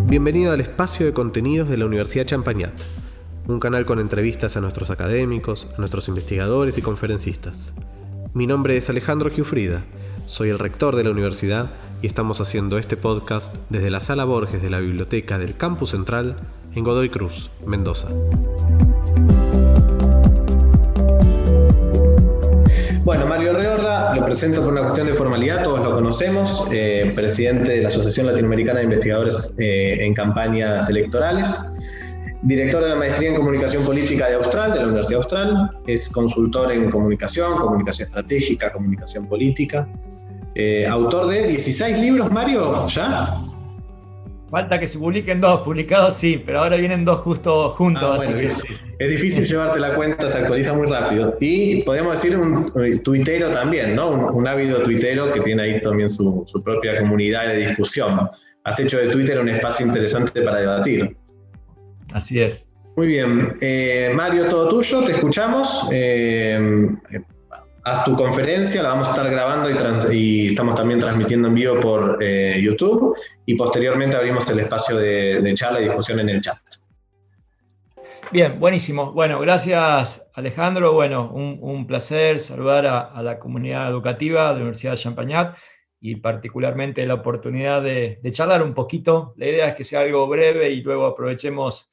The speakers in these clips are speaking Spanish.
Bienvenido al espacio de contenidos de la Universidad Champagnat, un canal con entrevistas a nuestros académicos, a nuestros investigadores y conferencistas. Mi nombre es Alejandro Giuffrida, soy el rector de la universidad y estamos haciendo este podcast desde la Sala Borges de la Biblioteca del Campus Central en Godoy Cruz, Mendoza. Bueno, Mario Reorda, lo presento por una cuestión de formalidad, todos lo conocemos, presidente de la Asociación Latinoamericana de Investigadores en Campañas Electorales, director de la Maestría en Comunicación Política de Austral, de la Universidad Austral, es consultor en comunicación estratégica, comunicación política, autor de 16 libros, Mario, ¿ya? Falta que se publiquen 2, publicados sí, pero ahora vienen 2 justo juntos. Bueno, así que... Es difícil llevarte la cuenta, se actualiza muy rápido. Y podríamos decir un tuitero también, ¿no? Un ávido tuitero que tiene ahí también su propia comunidad de discusión. Has hecho de Twitter un espacio interesante para debatir. Así es. Muy bien. Mario, todo tuyo, te escuchamos. Haz tu conferencia, la vamos a estar grabando y estamos también transmitiendo en vivo por YouTube y posteriormente abrimos el espacio de charla y discusión en el chat. Bien, buenísimo. Bueno, gracias Alejandro. Bueno, un placer saludar a la comunidad educativa de la Universidad de Champagnat y particularmente la oportunidad de charlar un poquito. La idea es que sea algo breve y luego aprovechemos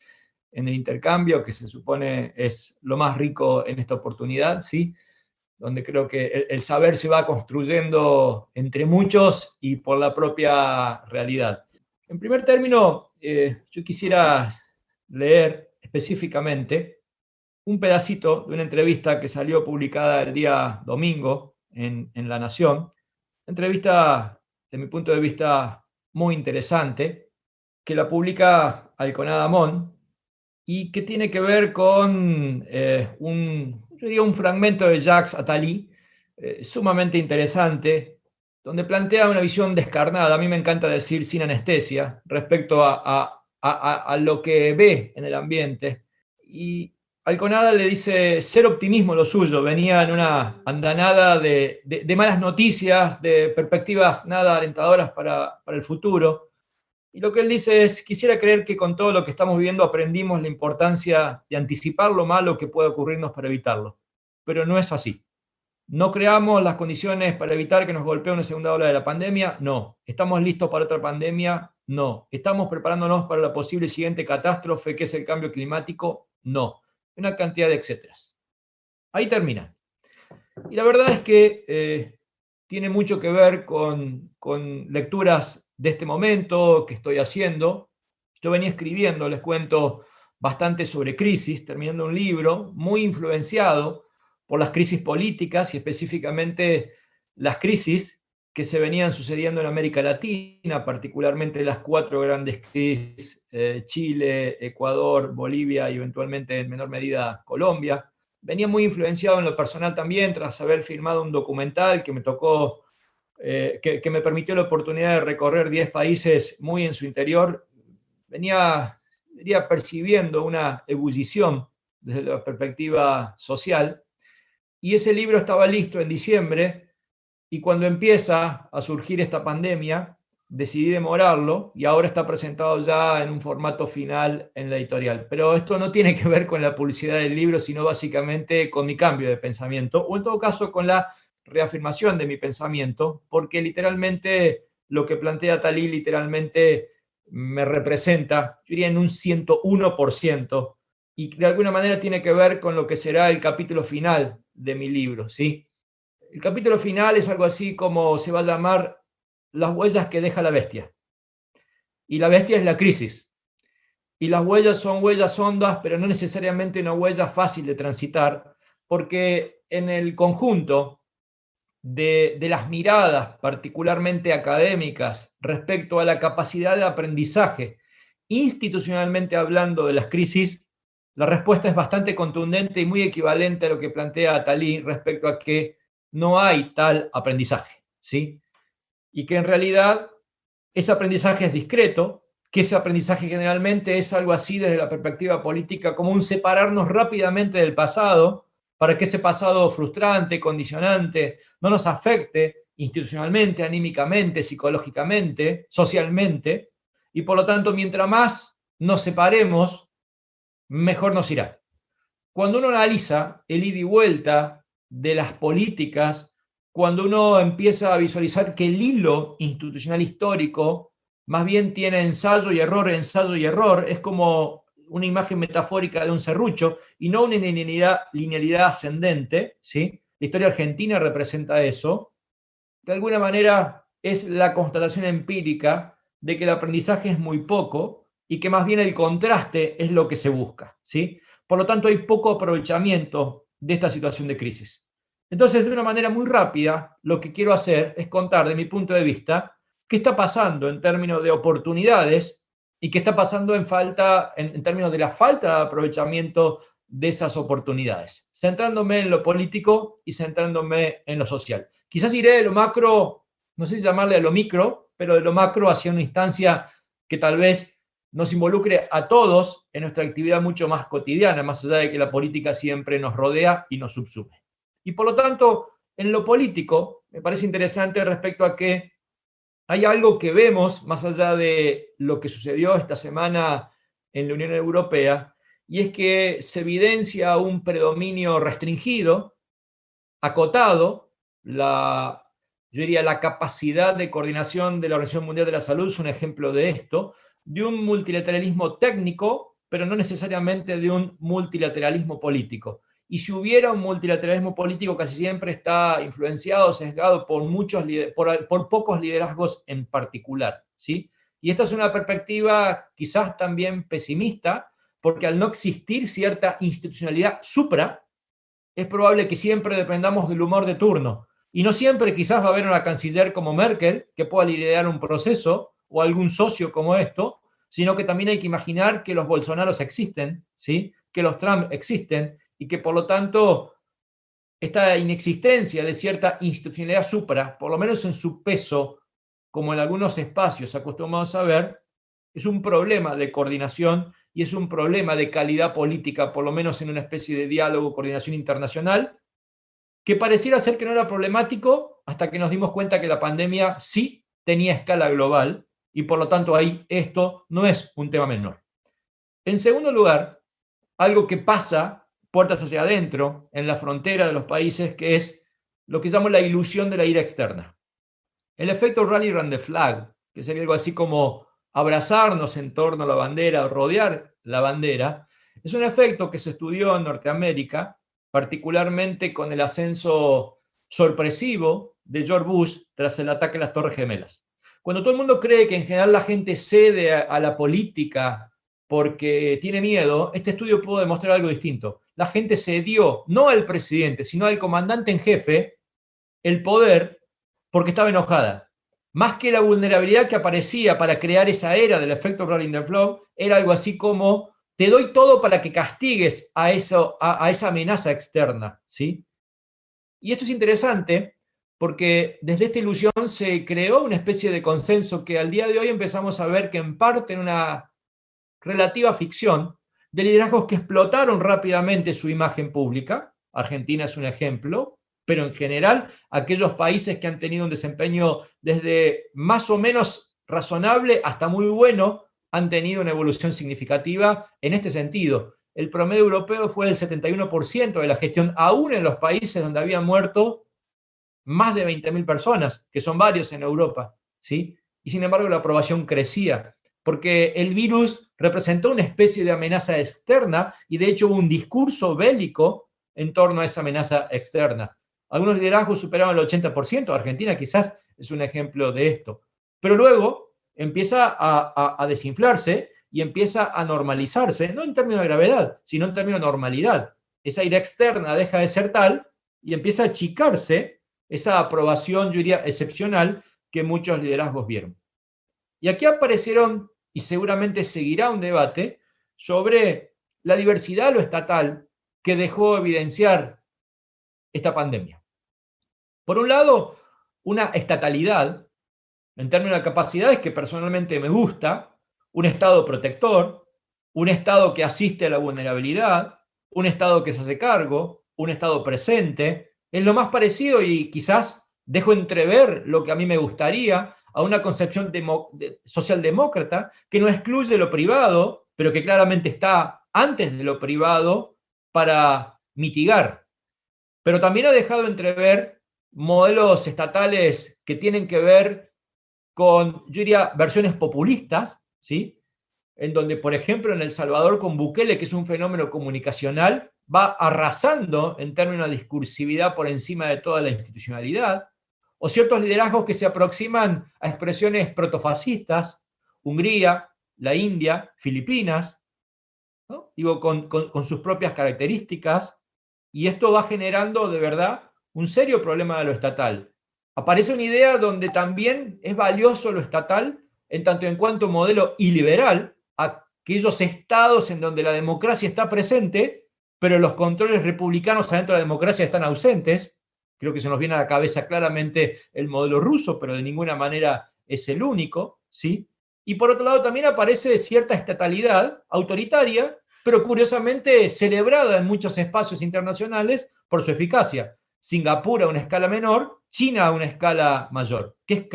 en el intercambio, que se supone es lo más rico en esta oportunidad, ¿sí? Donde creo que el saber se va construyendo entre muchos y por la propia realidad. En primer término, yo quisiera leer específicamente un pedacito de una entrevista que salió publicada el día domingo en La Nación, entrevista, de mi punto de vista, muy interesante, que la publica Alconada Amón, y que tiene que ver con yo diría un fragmento de Jacques Attali, sumamente interesante, donde plantea una visión descarnada, a mí me encanta decir sin anestesia, respecto a lo que ve en el ambiente. Y Alconada le dice, ser optimismo lo suyo, venía en una andanada de malas noticias, de perspectivas nada alentadoras para el futuro. Y lo que él dice es, quisiera creer que con todo lo que estamos viviendo aprendimos la importancia de anticipar lo malo que puede ocurrirnos para evitarlo. Pero no es así. ¿No creamos las condiciones para evitar que nos golpee una segunda ola de la pandemia? No. ¿Estamos listos para otra pandemia? No. ¿Estamos preparándonos para la posible siguiente catástrofe que es el cambio climático? No. Una cantidad de etcéteras. Ahí termina. Y la verdad es que tiene mucho que ver con lecturas de este momento que estoy haciendo. Yo venía escribiendo, les cuento, bastante sobre crisis, terminando un libro muy influenciado por las crisis políticas y específicamente las crisis que se venían sucediendo en América Latina, particularmente las 4 grandes crisis, Chile, Ecuador, Bolivia y eventualmente en menor medida Colombia. Venía muy influenciado en lo personal también tras haber filmado un documental que me tocó, que me permitió la oportunidad de recorrer 10 países muy en su interior. Venía percibiendo una ebullición desde la perspectiva social, y ese libro estaba listo en diciembre, y cuando empieza a surgir esta pandemia, decidí demorarlo, y ahora está presentado ya en un formato final en la editorial. Pero esto no tiene que ver con la publicidad del libro, sino básicamente con mi cambio de pensamiento, o en todo caso con la reafirmación de mi pensamiento, porque literalmente lo que plantea Attali literalmente me representa, yo diría en un 101%, y de alguna manera tiene que ver con lo que será el capítulo final de mi libro, ¿sí? El capítulo final es algo así como se va a llamar las huellas que deja la bestia. Y la bestia es la crisis. Y las huellas son huellas hondas, pero no necesariamente una huella fácil de transitar, porque en el conjunto de las miradas, particularmente académicas, respecto a la capacidad de aprendizaje, institucionalmente hablando de las crisis, la respuesta es bastante contundente y muy equivalente a lo que plantea Attali respecto a que no hay tal aprendizaje, ¿sí? Y que en realidad ese aprendizaje es discreto, que ese aprendizaje generalmente es algo así desde la perspectiva política, como un separarnos rápidamente del pasado, para que ese pasado frustrante, condicionante, no nos afecte institucionalmente, anímicamente, psicológicamente, socialmente, y por lo tanto, mientras más nos separemos, mejor nos irá. Cuando uno analiza el ida y vuelta de las políticas, cuando uno empieza a visualizar que el hilo institucional histórico más bien tiene ensayo y error, es como una imagen metafórica de un serrucho y no una linealidad ascendente, ¿sí? La historia argentina representa eso. De alguna manera es la constatación empírica de que el aprendizaje es muy poco y que más bien el contraste es lo que se busca, ¿sí? Por lo tanto, hay poco aprovechamiento de esta situación de crisis. Entonces, de una manera muy rápida, lo que quiero hacer es contar, de mi punto de vista, qué está pasando en términos de oportunidades y qué está pasando en términos de la falta de aprovechamiento de esas oportunidades, centrándome en lo político y centrándome en lo social. Quizás iré de lo macro, no sé si llamarle a lo micro, pero de lo macro hacia una instancia que tal vez nos involucre a todos en nuestra actividad mucho más cotidiana, más allá de que la política siempre nos rodea y nos subsume. Y por lo tanto, en lo político, me parece interesante respecto a que hay algo que vemos más allá de lo que sucedió esta semana en la Unión Europea, y es que se evidencia un predominio restringido, acotado. Yo diría la capacidad de coordinación de la Organización Mundial de la Salud es un ejemplo de esto, de un multilateralismo técnico, pero no necesariamente de un multilateralismo político. Y si hubiera un multilateralismo político, casi siempre está influenciado, sesgado por pocos liderazgos en particular, ¿sí? Y esta es una perspectiva quizás también pesimista, porque al no existir cierta institucionalidad supra, es probable que siempre dependamos del humor de turno. Y no siempre quizás va a haber una canciller como Merkel que pueda liderar un proceso o algún socio como esto, sino que también hay que imaginar que los Bolsonaros existen, ¿sí? Que los Trump existen y que por lo tanto esta inexistencia de cierta institucionalidad supra, por lo menos en su peso, como en algunos espacios acostumbrados a ver, es un problema de coordinación y es un problema de calidad política, por lo menos en una especie de diálogo, coordinación internacional, que pareciera ser que no era problemático hasta que nos dimos cuenta que la pandemia sí tenía escala global y por lo tanto ahí esto no es un tema menor. En segundo lugar, algo que pasa puertas hacia adentro, en la frontera de los países, que es lo que llamo la ilusión de la ira externa. El efecto rally around the flag, que sería algo así como abrazarnos en torno a la bandera o rodear la bandera, es un efecto que se estudió en Norteamérica, particularmente con el ascenso sorpresivo de George Bush tras el ataque a las Torres Gemelas. Cuando todo el mundo cree que en general la gente cede a la política porque tiene miedo, este estudio pudo demostrar algo distinto. La gente cedió no al presidente, sino al comandante en jefe el poder porque estaba enojada. Más que la vulnerabilidad que aparecía para crear esa era del efecto Rolling the Flow, era algo así como, te doy todo para que castigues a esa amenaza externa, ¿sí? Y esto es interesante porque desde esta ilusión se creó una especie de consenso que al día de hoy empezamos a ver que en parte en una relativa ficción de liderazgos que explotaron rápidamente su imagen pública. Argentina es un ejemplo, pero en general aquellos países que han tenido un desempeño desde más o menos razonable hasta muy bueno han tenido una evolución significativa en este sentido. El promedio europeo fue del 71% de la gestión, aún en los países donde habían muerto más de 20.000 personas, que son varios en Europa, ¿sí? Y sin embargo la aprobación crecía, porque el virus representó una especie de amenaza externa y de hecho hubo un discurso bélico en torno a esa amenaza externa. Algunos liderazgos superaban el 80%, Argentina quizás es un ejemplo de esto. Pero luego empieza a desinflarse y empieza a normalizarse, no en términos de gravedad, sino en términos de normalidad. Esa idea externa deja de ser tal y empieza a achicarse esa aprobación, yo diría, excepcional que muchos liderazgos vieron. Y aquí aparecieron, y seguramente seguirá un debate, sobre la diversidad de lo estatal que dejó evidenciar esta pandemia. Por un lado, una estatalidad, en términos de capacidades que personalmente me gusta, un Estado protector, un Estado que asiste a la vulnerabilidad, un Estado que se hace cargo, un Estado presente, es lo más parecido y quizás dejo entrever lo que a mí me gustaría, a una concepción socialdemócrata que no excluye lo privado, pero que claramente está antes de lo privado para mitigar. Pero también ha dejado entrever modelos estatales que tienen que ver con, yo diría, versiones populistas, ¿sí? En donde, por ejemplo, en El Salvador con Bukele, que es un fenómeno comunicacional, va arrasando en términos de discursividad por encima de toda la institucionalidad, o ciertos liderazgos que se aproximan a expresiones protofascistas, Hungría, la India, Filipinas, ¿no? Digo, con sus propias características, y esto va generando de verdad un serio problema de lo estatal. Aparece una idea donde también es valioso lo estatal en tanto en cuanto modelo iliberal, aquellos estados en donde la democracia está presente, pero los controles republicanos adentro de la democracia están ausentes. Creo que se nos viene a la cabeza claramente el modelo ruso, pero de ninguna manera es el único, ¿sí? Y por otro lado también aparece cierta estatalidad autoritaria, pero curiosamente celebrada en muchos espacios internacionales por su eficacia. Singapur a una escala menor, China a una escala mayor, que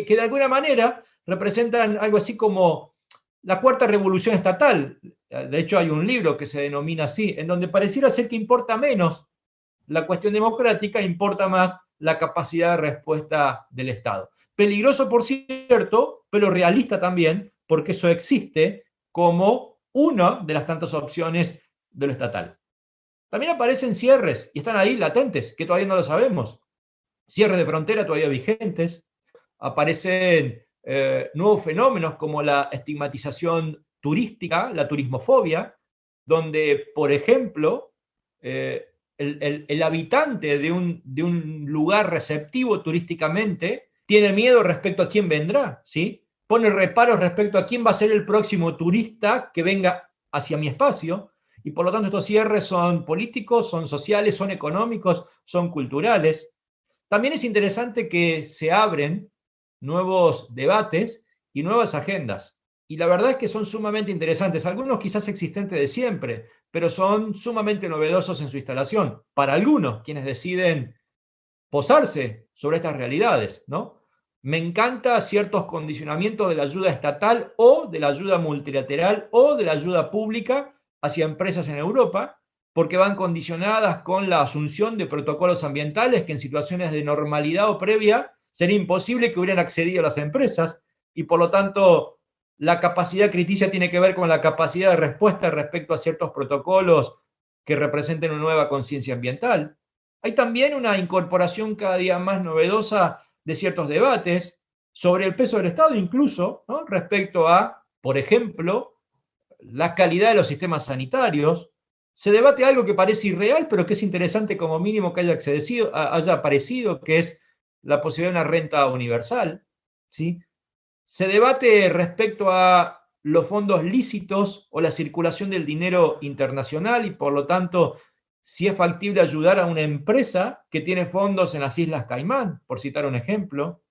de alguna manera representan algo así como la cuarta revolución estatal. De hecho, hay un libro que se denomina así, en donde pareciera ser que importa menos la cuestión democrática, importa más la capacidad de respuesta del Estado. Peligroso, por cierto, pero realista también, porque eso existe como una de las tantas opciones de lo estatal. También aparecen cierres, y están ahí latentes, que todavía no lo sabemos. Cierres de frontera todavía vigentes. Aparecen nuevos fenómenos como la estigmatización turística, la turismofobia, donde, por ejemplo, el habitante de un lugar receptivo turísticamente tiene miedo respecto a quién vendrá, ¿sí? Pone reparos respecto a quién va a ser el próximo turista que venga hacia mi espacio, y por lo tanto estos cierres son políticos, son sociales, son económicos, son culturales. También es interesante que se abren nuevos debates y nuevas agendas. Y la verdad es que son sumamente interesantes, algunos quizás existentes de siempre, pero son sumamente novedosos en su instalación. Para algunos, quienes deciden posarse sobre estas realidades, ¿no? Me encanta ciertos condicionamientos de la ayuda estatal o de la ayuda multilateral o de la ayuda pública hacia empresas en Europa, porque van condicionadas con la asunción de protocolos ambientales que en situaciones de normalidad o previa sería imposible que hubieran accedido las empresas, y por lo tanto la capacidad crediticia tiene que ver con la capacidad de respuesta respecto a ciertos protocolos que representen una nueva conciencia ambiental. Hay también una incorporación cada día más novedosa de ciertos debates sobre el peso del Estado, incluso, ¿no? Respecto a, por ejemplo, la calidad de los sistemas sanitarios. Se debate algo que parece irreal, pero que es interesante como mínimo que haya aparecido, que es la posibilidad de una renta universal, ¿sí? Se debate respecto a los fondos lícitos o la circulación del dinero internacional, y por lo tanto si es factible ayudar a una empresa que tiene fondos en las Islas Caimán, por citar un ejemplo.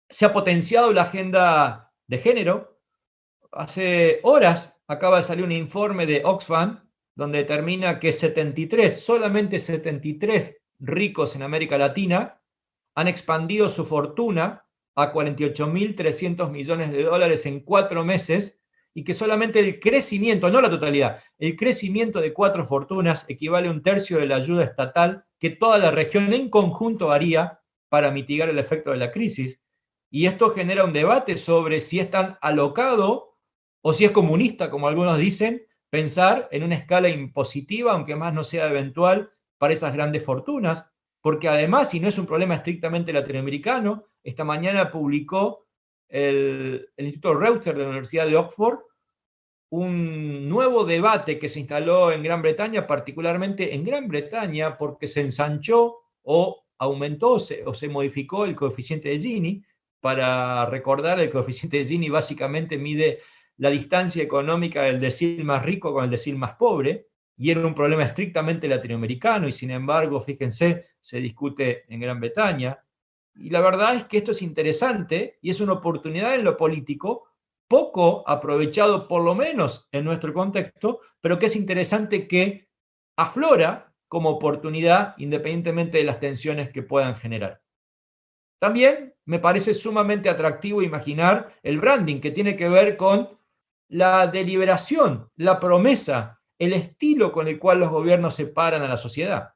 Se ha potenciado la agenda de género. Hace horas acaba de salir un informe de Oxfam donde determina que 73, solamente 73 ricos en América Latina han expandido su fortuna a 48.300 millones de dólares en 4 meses, y que solamente el crecimiento, no la totalidad, el crecimiento de 4 fortunas equivale a 1/3 de la ayuda estatal que toda la región en conjunto haría para mitigar el efecto de la crisis. Y esto genera un debate sobre si es tan alocado o si es comunista, como algunos dicen, pensar en una escala impositiva, aunque más no sea eventual, para esas grandes fortunas, porque además, y no es un problema estrictamente latinoamericano, esta mañana publicó el Instituto Reuters de la Universidad de Oxford un nuevo debate que se instaló en Gran Bretaña, particularmente en Gran Bretaña, porque se ensanchó o aumentó o se modificó el coeficiente de Gini. Para recordar, el coeficiente de Gini básicamente mide la distancia económica del decil más rico con el decil más pobre, y era un problema estrictamente latinoamericano, y sin embargo, fíjense, se discute en Gran Bretaña. Y la verdad es que esto es interesante y es una oportunidad en lo político, poco aprovechado por lo menos en nuestro contexto, pero que es interesante que aflora como oportunidad independientemente de las tensiones que puedan generar. También me parece sumamente atractivo imaginar el branding, que tiene que ver con la deliberación, la promesa, el estilo con el cual los gobiernos separan a la sociedad.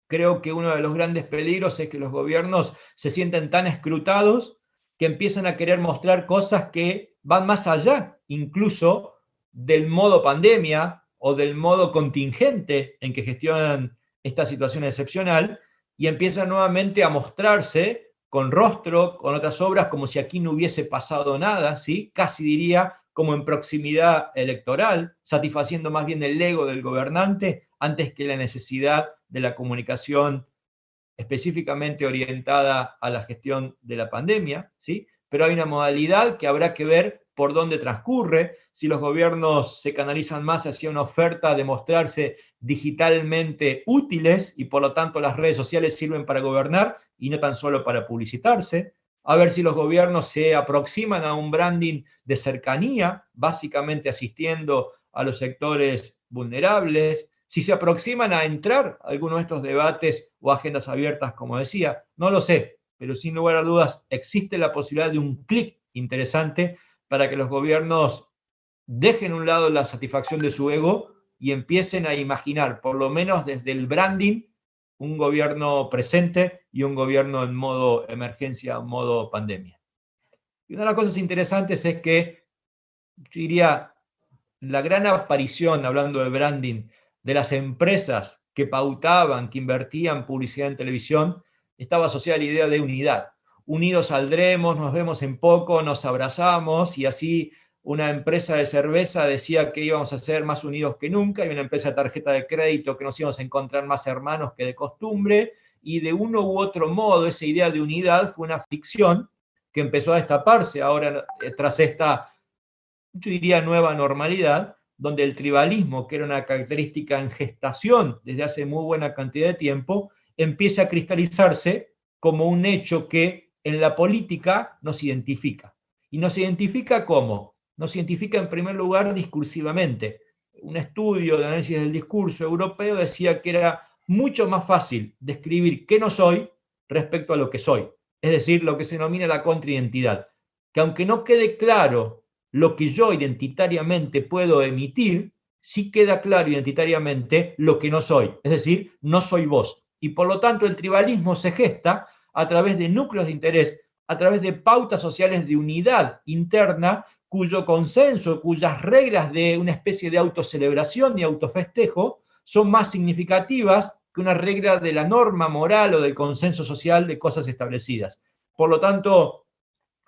Creo que uno de los grandes peligros es que los gobiernos se sienten tan escrutados que empiezan a querer mostrar cosas que van más allá, incluso del modo pandemia o del modo contingente en que gestionan esta situación excepcional, y empiezan nuevamente a mostrarse con rostro, con otras obras, como si aquí no hubiese pasado nada, ¿sí? Casi diría como en proximidad electoral, satisfaciendo más bien el ego del gobernante antes que la necesidad de la comunicación específicamente orientada a la gestión de la pandemia, ¿sí? Pero hay una modalidad que habrá que ver por dónde transcurre, si los gobiernos se canalizan más hacia una oferta de mostrarse digitalmente útiles y por lo tanto las redes sociales sirven para gobernar y no tan solo para publicitarse, a ver si los gobiernos se aproximan a un branding de cercanía, básicamente asistiendo a los sectores vulnerables, si se aproximan a entrar a alguno de estos debates o agendas abiertas, como decía, no lo sé, pero sin lugar a dudas existe la posibilidad de un clic interesante para que los gobiernos dejen a un lado la satisfacción de su ego y empiecen a imaginar, por lo menos desde el branding, un gobierno presente y un gobierno en modo emergencia, modo pandemia. Y una de las cosas interesantes es que, yo diría, la gran aparición, hablando de branding, de las empresas que pautaban, que invertían publicidad en televisión, estaba asociada a la idea de unidad. Unidos saldremos, nos vemos en poco, nos abrazamos, y así una empresa de cerveza decía que íbamos a ser más unidos que nunca, y una empresa de tarjeta de crédito que nos íbamos a encontrar más hermanos que de costumbre, y de uno u otro modo esa idea de unidad fue una ficción que empezó a destaparse ahora tras esta, yo diría, nueva normalidad, donde el tribalismo, que era una característica en gestación desde hace muy buena cantidad de tiempo, empieza a cristalizarse como un hecho que en la política nos identifica. ¿Y nos identifica cómo? Nos identifica en primer lugar discursivamente. Un estudio de análisis del discurso europeo decía que era mucho más fácil describir qué no soy respecto a lo que soy. Es decir, lo que se denomina la contraidentidad. Que aunque no quede claro lo que yo identitariamente puedo emitir, sí queda claro identitariamente lo que no soy, es decir, no soy vos. Y por lo tanto el tribalismo se gesta a través de núcleos de interés, a través de pautas sociales de unidad interna, cuyo consenso, cuyas reglas de una especie de autocelebración y autofestejo son más significativas que una regla de la norma moral o del consenso social de cosas establecidas. Por lo tanto,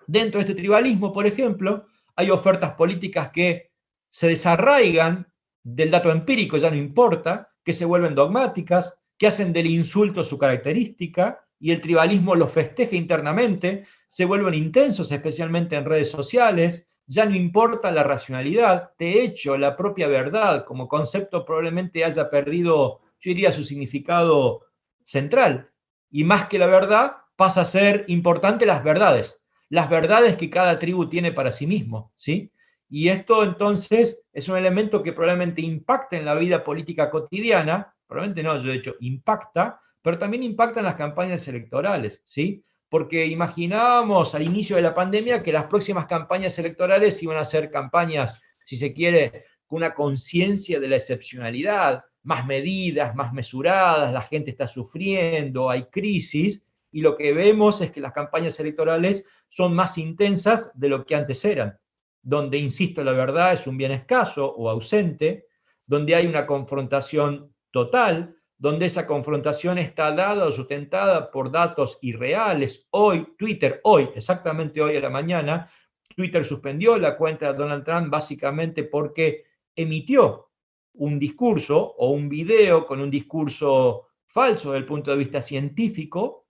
dentro de este tribalismo, por ejemplo, hay ofertas políticas que se desarraigan del dato empírico, ya no importa, que se vuelven dogmáticas, que hacen del insulto su característica, y el tribalismo los festeja internamente, se vuelven intensos, especialmente en redes sociales, ya no importa la racionalidad, de hecho, la propia verdad como concepto probablemente haya perdido, yo diría, su significado central, y más que la verdad, pasa a ser importante las verdades que cada tribu tiene para sí mismo, ¿sí? Y esto entonces es un elemento que probablemente impacta en la vida política cotidiana, probablemente no, yo de hecho impacta, pero también impacta en las campañas electorales, ¿sí? Porque imaginábamos al inicio de la pandemia que las próximas campañas electorales iban a ser campañas, si se quiere, con una conciencia de la excepcionalidad, más medidas, más mesuradas, la gente está sufriendo, hay crisis, y lo que vemos es que las campañas electorales son más intensas de lo que antes eran, donde, insisto, la verdad es un bien escaso o ausente, donde hay una confrontación total, donde esa confrontación está dada o sustentada por datos irreales. Hoy, Twitter, exactamente hoy a la mañana, Twitter suspendió la cuenta de Donald Trump básicamente porque emitió un discurso o un video con un discurso falso desde el punto de vista científico,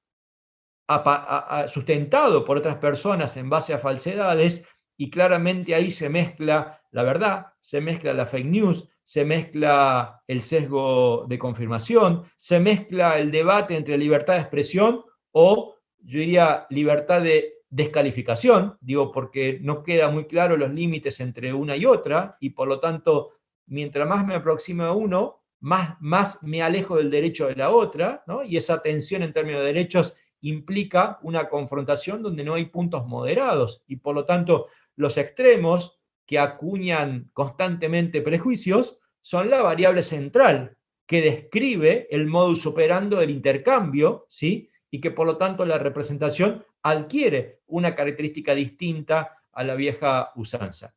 sustentado por otras personas en base a falsedades, y claramente ahí se mezcla la verdad, se mezcla la fake news, se mezcla el sesgo de confirmación, se mezcla el debate entre libertad de expresión o, yo diría, libertad de descalificación, digo, porque no queda muy claro los límites entre una y otra, y por lo tanto, mientras más me aproximo a uno, más me alejo del derecho de la otra, ¿no? Y esa tensión en términos de derechos implica una confrontación donde no hay puntos moderados y por lo tanto los extremos que acuñan constantemente prejuicios son la variable central que describe el modus operandi del intercambio, ¿sí? Y que por lo tanto la representación adquiere una característica distinta a la vieja usanza.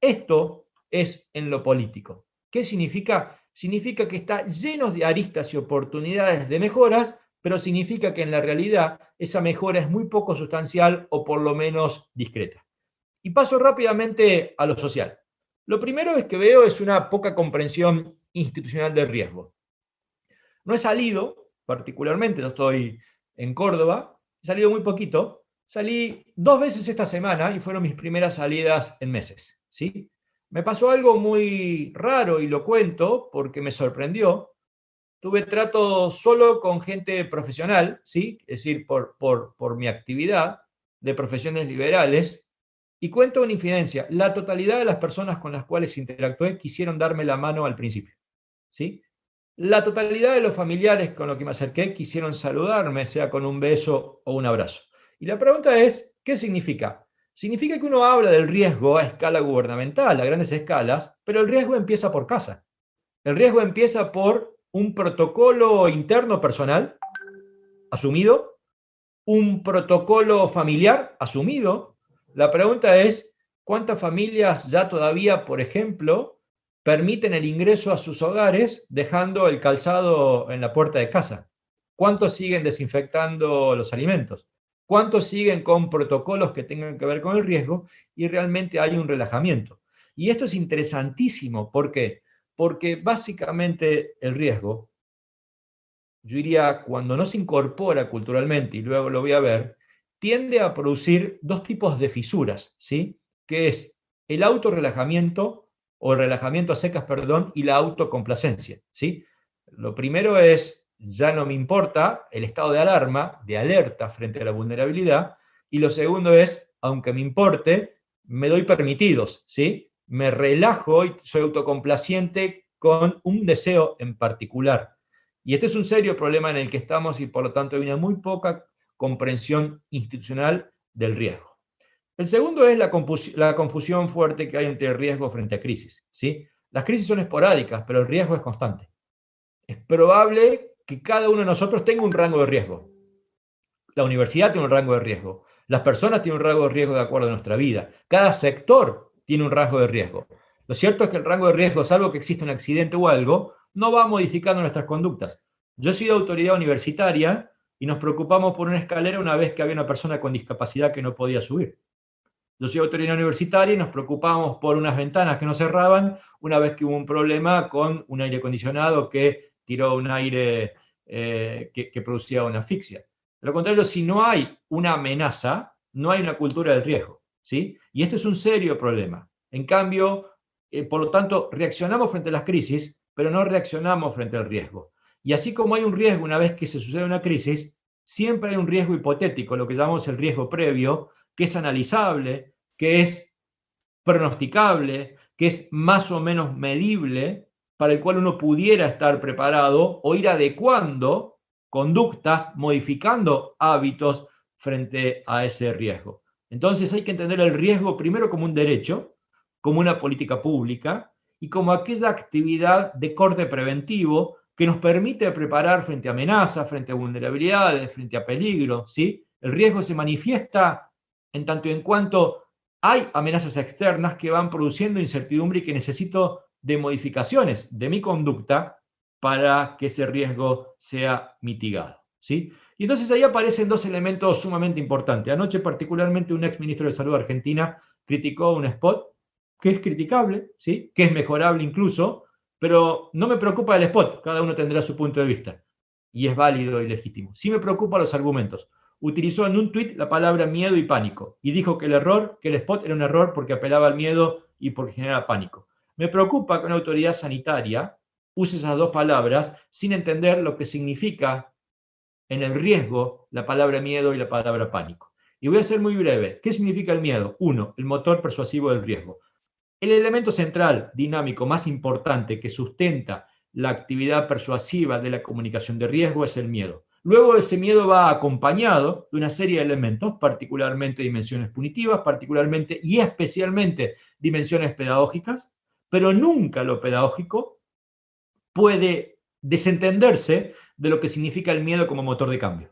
Esto es en lo político. ¿Qué significa? Significa que está lleno de aristas y oportunidades de mejoras, pero significa que en la realidad esa mejora es muy poco sustancial o por lo menos discreta. Y paso rápidamente a lo social. Lo primero es que veo es una poca comprensión institucional del riesgo. No he salido, particularmente, no estoy en Córdoba, he salido muy poquito, salí 2 veces esta semana y fueron mis primeras salidas en meses, ¿sí? Me pasó algo muy raro y lo cuento porque me sorprendió. Tuve trato solo con gente profesional, ¿sí? Es decir, por mi actividad de profesiones liberales. Y cuento una infidencia, la totalidad de las personas con las cuales interactué quisieron darme la mano al principio, ¿sí? La totalidad de los familiares con los que me acerqué quisieron saludarme, sea con un beso o un abrazo. Y la pregunta es, ¿qué significa? Significa que uno habla del riesgo a escala gubernamental, a grandes escalas, pero el riesgo empieza por casa. El riesgo empieza por un protocolo interno personal asumido, un protocolo familiar asumido. La pregunta es, ¿cuántas familias ya todavía, por ejemplo, permiten el ingreso a sus hogares dejando el calzado en la puerta de casa? ¿Cuántos siguen desinfectando los alimentos? ¿Cuántos siguen con protocolos que tengan que ver con el riesgo? Y realmente hay un relajamiento. Y esto es interesantísimo. ¿Por qué? Porque básicamente el riesgo, yo diría, cuando no se incorpora culturalmente, y luego lo voy a ver, tiende a producir 2 tipos de fisuras, ¿sí? Que es el autorrelajamiento, o el relajamiento a secas, perdón, y la autocomplacencia, ¿sí? Lo primero es, ya no me importa el estado de alarma, de alerta frente a la vulnerabilidad, y lo segundo es, aunque me importe, me doy permitidos, ¿sí? Me relajo y soy autocomplaciente con un deseo en particular. Y este es un serio problema en el que estamos y por lo tanto hay una muy poca comprensión institucional del riesgo. El segundo es la confusión fuerte que hay entre riesgo frente a crisis, ¿sí? Las crisis son esporádicas, pero el riesgo es constante. Es probable que cada uno de nosotros tenga un rango de riesgo. La universidad tiene un rango de riesgo. Las personas tienen un rango de riesgo de acuerdo a nuestra vida. Cada sector tiene un rango de riesgo. Lo cierto es que el rango de riesgo, salvo que exista un accidente o algo, no va modificando nuestras conductas. Yo he sido autoridad universitaria y nos preocupamos por una escalera una vez que había una persona con discapacidad que no podía subir. Yo soy autoridad universitaria y nos preocupamos por unas ventanas que no cerraban una vez que hubo un problema con un aire acondicionado que tiró un aire que producía una asfixia. De lo contrario, si no hay una amenaza, no hay una cultura del riesgo, ¿sí? Y esto es un serio problema. En cambio, por lo tanto, reaccionamos frente a las crisis, pero no reaccionamos frente al riesgo. Y así como hay un riesgo una vez que se sucede una crisis, siempre hay un riesgo hipotético, lo que llamamos el riesgo previo, que es analizable, que es pronosticable, que es más o menos medible, para el cual uno pudiera estar preparado o ir adecuando conductas, modificando hábitos frente a ese riesgo. Entonces hay que entender el riesgo primero como un derecho, como una política pública y como aquella actividad de corte preventivo que nos permite preparar frente a amenazas, frente a vulnerabilidades, frente a peligro, ¿sí? El riesgo se manifiesta en tanto y en cuanto hay amenazas externas que van produciendo incertidumbre y que necesito de modificaciones de mi conducta para que ese riesgo sea mitigado, ¿sí? Y entonces ahí aparecen 2 elementos sumamente importantes. Anoche particularmente un ex ministro de Salud de Argentina criticó un spot que es criticable, ¿sí? Que es mejorable incluso, pero no me preocupa el spot, cada uno tendrá su punto de vista y es válido y legítimo. Sí me preocupan los argumentos. Utilizó en un tuit la palabra miedo y pánico y dijo que el spot era un error porque apelaba al miedo y porque generaba pánico. Me preocupa que una autoridad sanitaria use esas 2 palabras sin entender lo que significa en el riesgo la palabra miedo y la palabra pánico. Y voy a ser muy breve. ¿Qué significa el miedo? 1, el motor persuasivo del riesgo. El elemento central, dinámico, más importante que sustenta la actividad persuasiva de la comunicación de riesgo es el miedo. Luego ese miedo va acompañado de una serie de elementos, particularmente dimensiones punitivas, particularmente y especialmente dimensiones pedagógicas, pero nunca lo pedagógico puede desentenderse de lo que significa el miedo como motor de cambio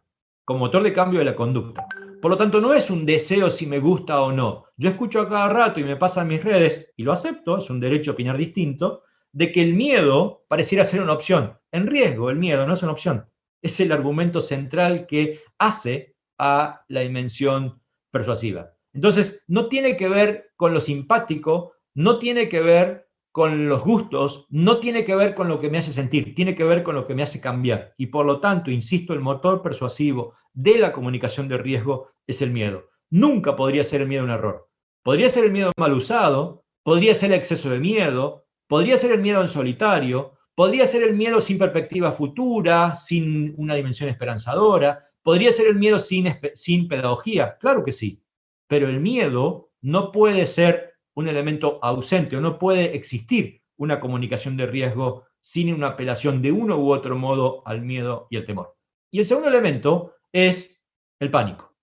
de la conducta. Por lo tanto, no es un deseo si me gusta o no. Yo escucho a cada rato y me pasan mis redes, y lo acepto, es un derecho a opinar distinto, de que el miedo pareciera ser una opción. En riesgo, el miedo no es una opción. Es el argumento central que hace a la dimensión persuasiva. Entonces, no tiene que ver con lo simpático, no tiene que ver con los gustos, no tiene que ver con lo que me hace sentir, tiene que ver con lo que me hace cambiar. Y por lo tanto, insisto, el motor persuasivo de la comunicación de riesgo es el miedo. Nunca podría ser el miedo un error. Podría ser el miedo mal usado, podría ser el exceso de miedo, podría ser el miedo en solitario, podría ser el miedo sin perspectiva futura, sin una dimensión esperanzadora, podría ser el miedo sin pedagogía, claro que sí, pero el miedo no puede ser un elemento ausente o no puede existir una comunicación de riesgo sin una apelación de uno u otro modo al miedo y al temor. Y el segundo elemento es el pánico.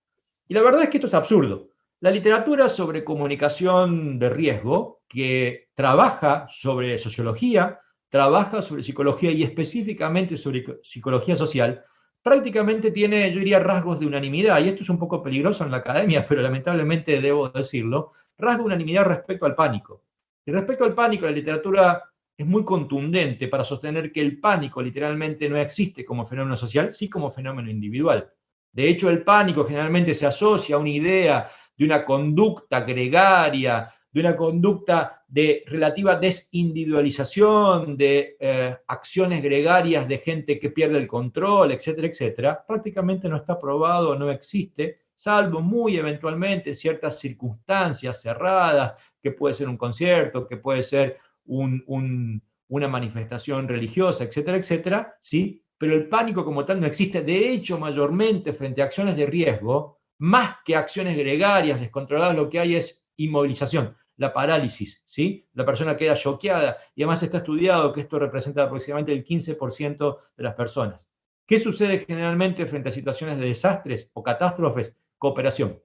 Y la verdad es que esto es absurdo. La literatura sobre comunicación de riesgo, que trabaja sobre sociología, trabaja sobre psicología y específicamente sobre psicología social, prácticamente tiene, yo diría, rasgos de unanimidad, y esto es un poco peligroso en la academia, pero lamentablemente debo decirlo, rasgo de unanimidad respecto al pánico. Y respecto al pánico, la literatura es muy contundente para sostener que el pánico literalmente no existe como fenómeno social, sí como fenómeno individual. De hecho, el pánico generalmente se asocia a una idea de una conducta gregaria, de una conducta de relativa desindividualización, de acciones gregarias de gente que pierde el control, etcétera, etcétera. Prácticamente no está probado, no existe, salvo muy eventualmente ciertas circunstancias cerradas, que puede ser un concierto, que puede ser una manifestación religiosa, etcétera, etcétera, ¿sí? Pero el pánico como tal no existe. De hecho, mayormente frente a acciones de riesgo, más que acciones gregarias descontroladas, lo que hay es inmovilización, la parálisis, ¿sí? La persona queda choqueada y además está estudiado que esto representa aproximadamente el 15% de las personas. ¿Qué sucede generalmente frente a situaciones de desastres o catástrofes? Cooperación,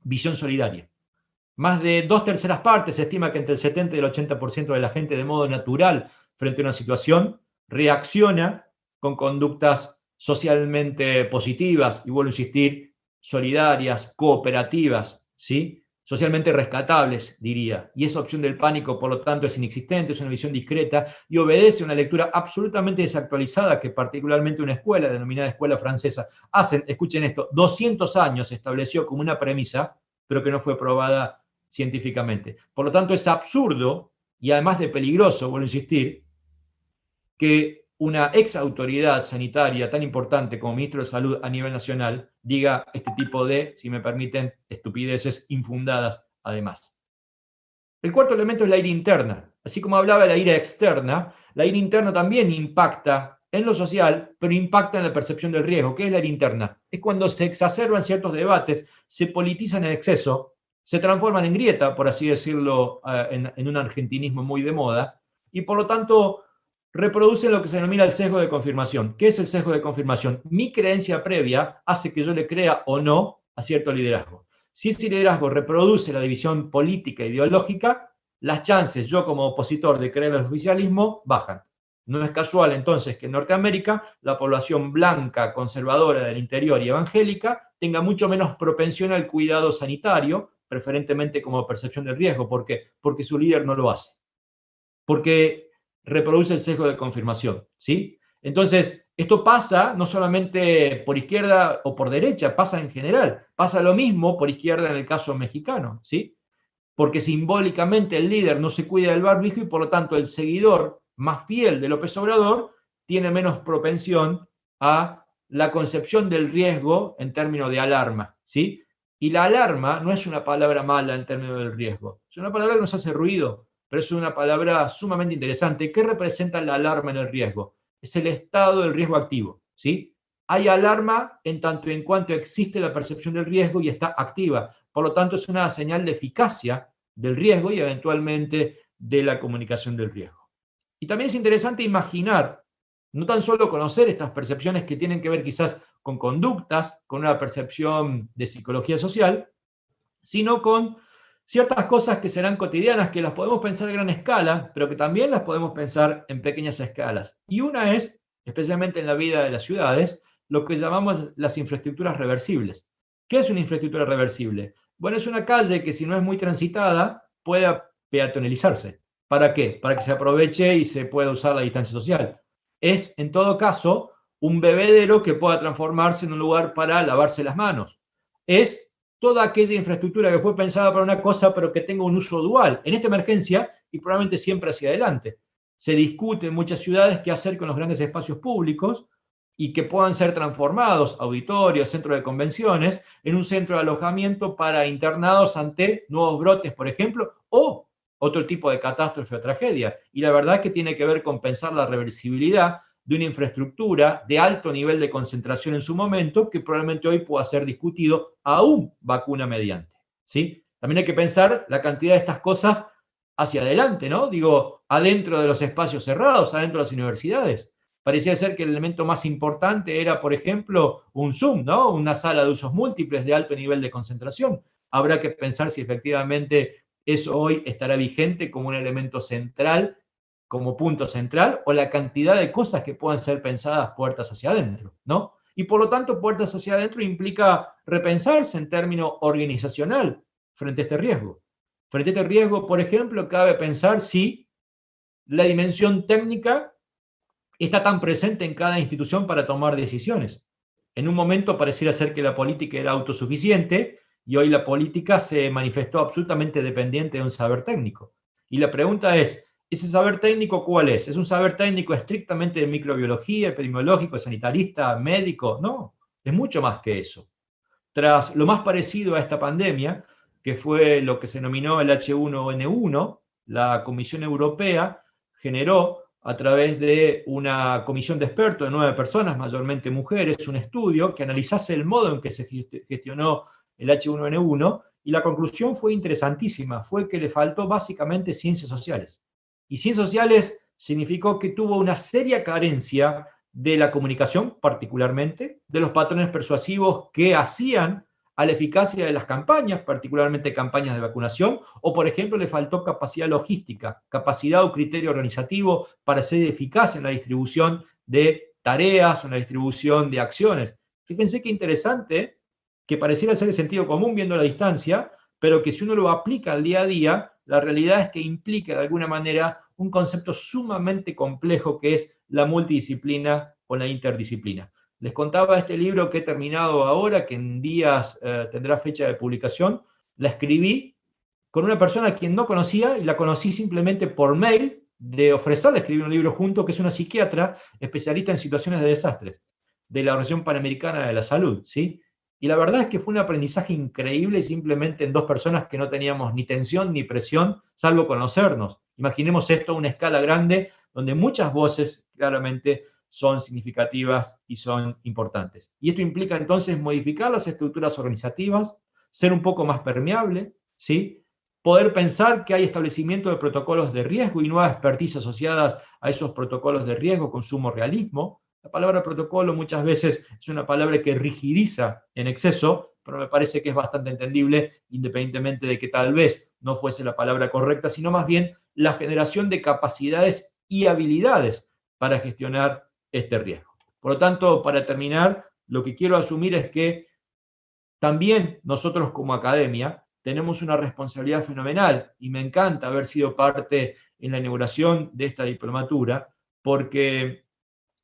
visión solidaria. Más de 2/3 partes, se estima que entre el 70 y el 80% de la gente de modo natural frente a una situación reacciona con conductas socialmente positivas, y vuelvo a insistir, solidarias, cooperativas, ¿sí? Socialmente rescatables, diría. Y esa opción del pánico, por lo tanto, es inexistente, es una visión discreta y obedece a una lectura absolutamente desactualizada que particularmente una escuela, denominada escuela francesa, hace, escuchen esto, 200 años estableció como una premisa, pero que no fue probada científicamente. Por lo tanto, es absurdo y además de peligroso, vuelvo a insistir, que una ex autoridad sanitaria tan importante como ministro de Salud a nivel nacional diga este tipo de, si me permiten, estupideces infundadas además. El cuarto elemento es la ira interna. Así como hablaba de la ira externa, la ira interna también impacta en lo social, pero impacta en la percepción del riesgo. ¿Qué es la ira interna? Es cuando se exacerban ciertos debates, se politizan en exceso, se transforman en grieta, por así decirlo, en un argentinismo muy de moda, y por lo tanto reproducen lo que se denomina el sesgo de confirmación. ¿Qué es el sesgo de confirmación? Mi creencia previa hace que yo le crea o no a cierto liderazgo. Si ese liderazgo reproduce la división política e ideológica, las chances, yo como opositor, de creer el oficialismo bajan. No es casual entonces que en Norteamérica la población blanca, conservadora del interior y evangélica tenga mucho menos propensión al cuidado sanitario, preferentemente como percepción del riesgo. ¿Por qué? Porque su líder no lo hace. Porque reproduce el sesgo de confirmación, ¿sí? Entonces, esto pasa no solamente por izquierda o por derecha, pasa en general. Pasa lo mismo por izquierda en el caso mexicano, ¿sí? Porque simbólicamente el líder no se cuida del barbijo y por lo tanto el seguidor más fiel de López Obrador tiene menos propensión a la concepción del riesgo en términos de alarma, ¿sí? Y la alarma no es una palabra mala en términos del riesgo, es una palabra que nos hace ruido, pero es una palabra sumamente interesante. ¿Qué representa la alarma en el riesgo? Es el estado del riesgo activo, ¿sí? Hay alarma en tanto y en cuanto existe la percepción del riesgo y está activa. Por lo tanto, es una señal de eficacia del riesgo y eventualmente de la comunicación del riesgo. Y también es interesante imaginar No tan solo conocer estas percepciones que tienen que ver quizás con conductas, con una percepción de psicología social, sino con ciertas cosas que serán cotidianas, que las podemos pensar a gran escala, pero que también las podemos pensar en pequeñas escalas. Y una es, especialmente en la vida de las ciudades, lo que llamamos las infraestructuras reversibles. ¿Qué es una infraestructura reversible? Bueno, es una calle que si no es muy transitada pueda peatonalizarse. ¿Para qué? Para que se aproveche y se pueda usar la distancia social. Es, en todo caso, un bebedero que pueda transformarse en un lugar para lavarse las manos. Es toda aquella infraestructura que fue pensada para una cosa, pero que tenga un uso dual, en esta emergencia y probablemente siempre hacia adelante. Se discute en muchas ciudades qué hacer con los grandes espacios públicos y que puedan ser transformados, auditorios, centros de convenciones, en un centro de alojamiento para internados ante nuevos brotes, por ejemplo, o otro tipo de catástrofe o tragedia. Y la verdad es que tiene que ver con pensar la reversibilidad de una infraestructura de alto nivel de concentración en su momento, que probablemente hoy pueda ser discutido aún vacuna mediante. ¿Sí? También hay que pensar la cantidad de estas cosas hacia adelante, ¿no? Digo, adentro de los espacios cerrados, adentro de las universidades. Parecía ser que el elemento más importante era, por ejemplo, un Zoom, ¿no? Una sala de usos múltiples de alto nivel de concentración. Habrá que pensar si efectivamente eso hoy estará vigente como un elemento central, como punto central, o la cantidad de cosas que puedan ser pensadas puertas hacia adentro, ¿no? Y por lo tanto, puertas hacia adentro implica repensarse en términos organizacional frente a este riesgo. Frente a este riesgo, por ejemplo, cabe pensar si la dimensión técnica está tan presente en cada institución para tomar decisiones. En un momento pareciera ser que la política era autosuficiente y hoy la política se manifestó absolutamente dependiente de un saber técnico. Y la pregunta es, ¿ese saber técnico cuál es? ¿Es un saber técnico estrictamente de microbiología, epidemiológico, sanitarista, médico? No, es mucho más que eso. Tras lo más parecido a esta pandemia, que fue lo que se denominó el H1N1, la Comisión Europea generó a través de una comisión de expertos de 9 personas, mayormente mujeres, un estudio que analizase el modo en que se gestionó el H1N1 y la conclusión fue interesantísima, fue que le faltó básicamente ciencias sociales. Y ciencias sociales significó que tuvo una seria carencia de la comunicación, particularmente, de los patrones persuasivos que hacían a la eficacia de las campañas, particularmente campañas de vacunación, o por ejemplo le faltó capacidad logística, capacidad o criterio organizativo para ser eficaz en la distribución de tareas o en la distribución de acciones. Fíjense qué interesante, que pareciera ser de sentido común viendo la distancia, pero que si uno lo aplica al día a día, la realidad es que implica de alguna manera un concepto sumamente complejo que es la multidisciplina o la interdisciplina. Les contaba este libro que he terminado ahora, que en días tendrá fecha de publicación. La escribí con una persona a quien no conocía y la conocí simplemente por mail de ofrecerle escribir un libro junto, que es una psiquiatra especialista en situaciones de desastres de la Organización Panamericana de la Salud, ¿sí? Y la verdad es que fue un aprendizaje increíble simplemente en dos personas que no teníamos ni tensión ni presión, salvo conocernos. Imaginemos esto a una escala grande, donde muchas voces claramente son significativas y son importantes. Y esto implica entonces modificar las estructuras organizativas, ser un poco más permeable, ¿sí? Poder pensar que hay establecimiento de protocolos de riesgo y nuevas expertise asociadas a esos protocolos de riesgo con sumo realismo. La palabra protocolo muchas veces es una palabra que rigidiza en exceso, pero me parece que es bastante entendible, independientemente de que tal vez no fuese la palabra correcta, sino más bien la generación de capacidades y habilidades para gestionar este riesgo. Por lo tanto, para terminar, lo que quiero asumir es que también nosotros como academia tenemos una responsabilidad fenomenal y me encanta haber sido parte en la inauguración de esta diplomatura, porque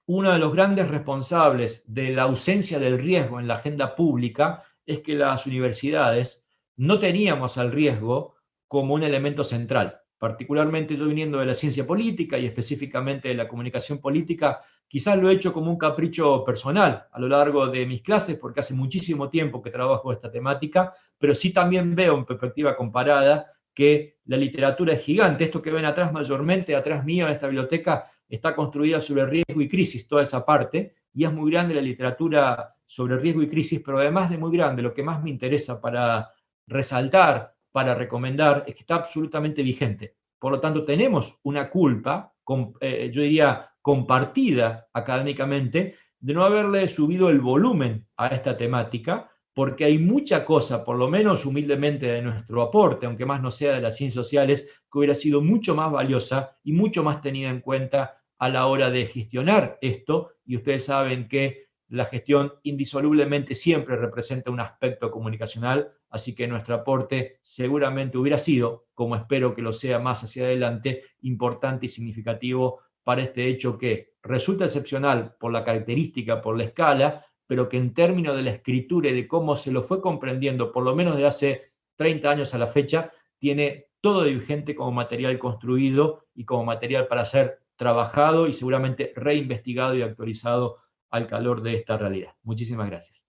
uno de los grandes responsables de la ausencia del riesgo en la agenda pública es que las universidades no teníamos al riesgo como un elemento central. Particularmente yo viniendo de la ciencia política y específicamente de la comunicación política, quizás lo he hecho como un capricho personal a lo largo de mis clases, porque hace muchísimo tiempo que trabajo esta temática, pero sí también veo en perspectiva comparada que la literatura es gigante. Esto que ven atrás, mayormente atrás mío en esta biblioteca, está construida sobre riesgo y crisis, toda esa parte, y es muy grande la literatura sobre riesgo y crisis, pero además de muy grande, lo que más me interesa para resaltar, para recomendar, es que está absolutamente vigente. Por lo tanto, tenemos una culpa, yo diría compartida académicamente, de no haberle subido el volumen a esta temática, porque hay mucha cosa, por lo menos humildemente de nuestro aporte, aunque más no sea de las ciencias sociales, que hubiera sido mucho más valiosa y mucho más tenida en cuenta a la hora de gestionar esto, y ustedes saben que la gestión indisolublemente siempre representa un aspecto comunicacional, así que nuestro aporte seguramente hubiera sido, como espero que lo sea más hacia adelante, importante y significativo para este hecho que resulta excepcional por la característica, por la escala, pero que en términos de la escritura y de cómo se lo fue comprendiendo, por lo menos de hace 30 años a la fecha, tiene todo de vigente como material construido y como material para ser trabajado y seguramente reinvestigado y actualizado al calor de esta realidad. Muchísimas gracias.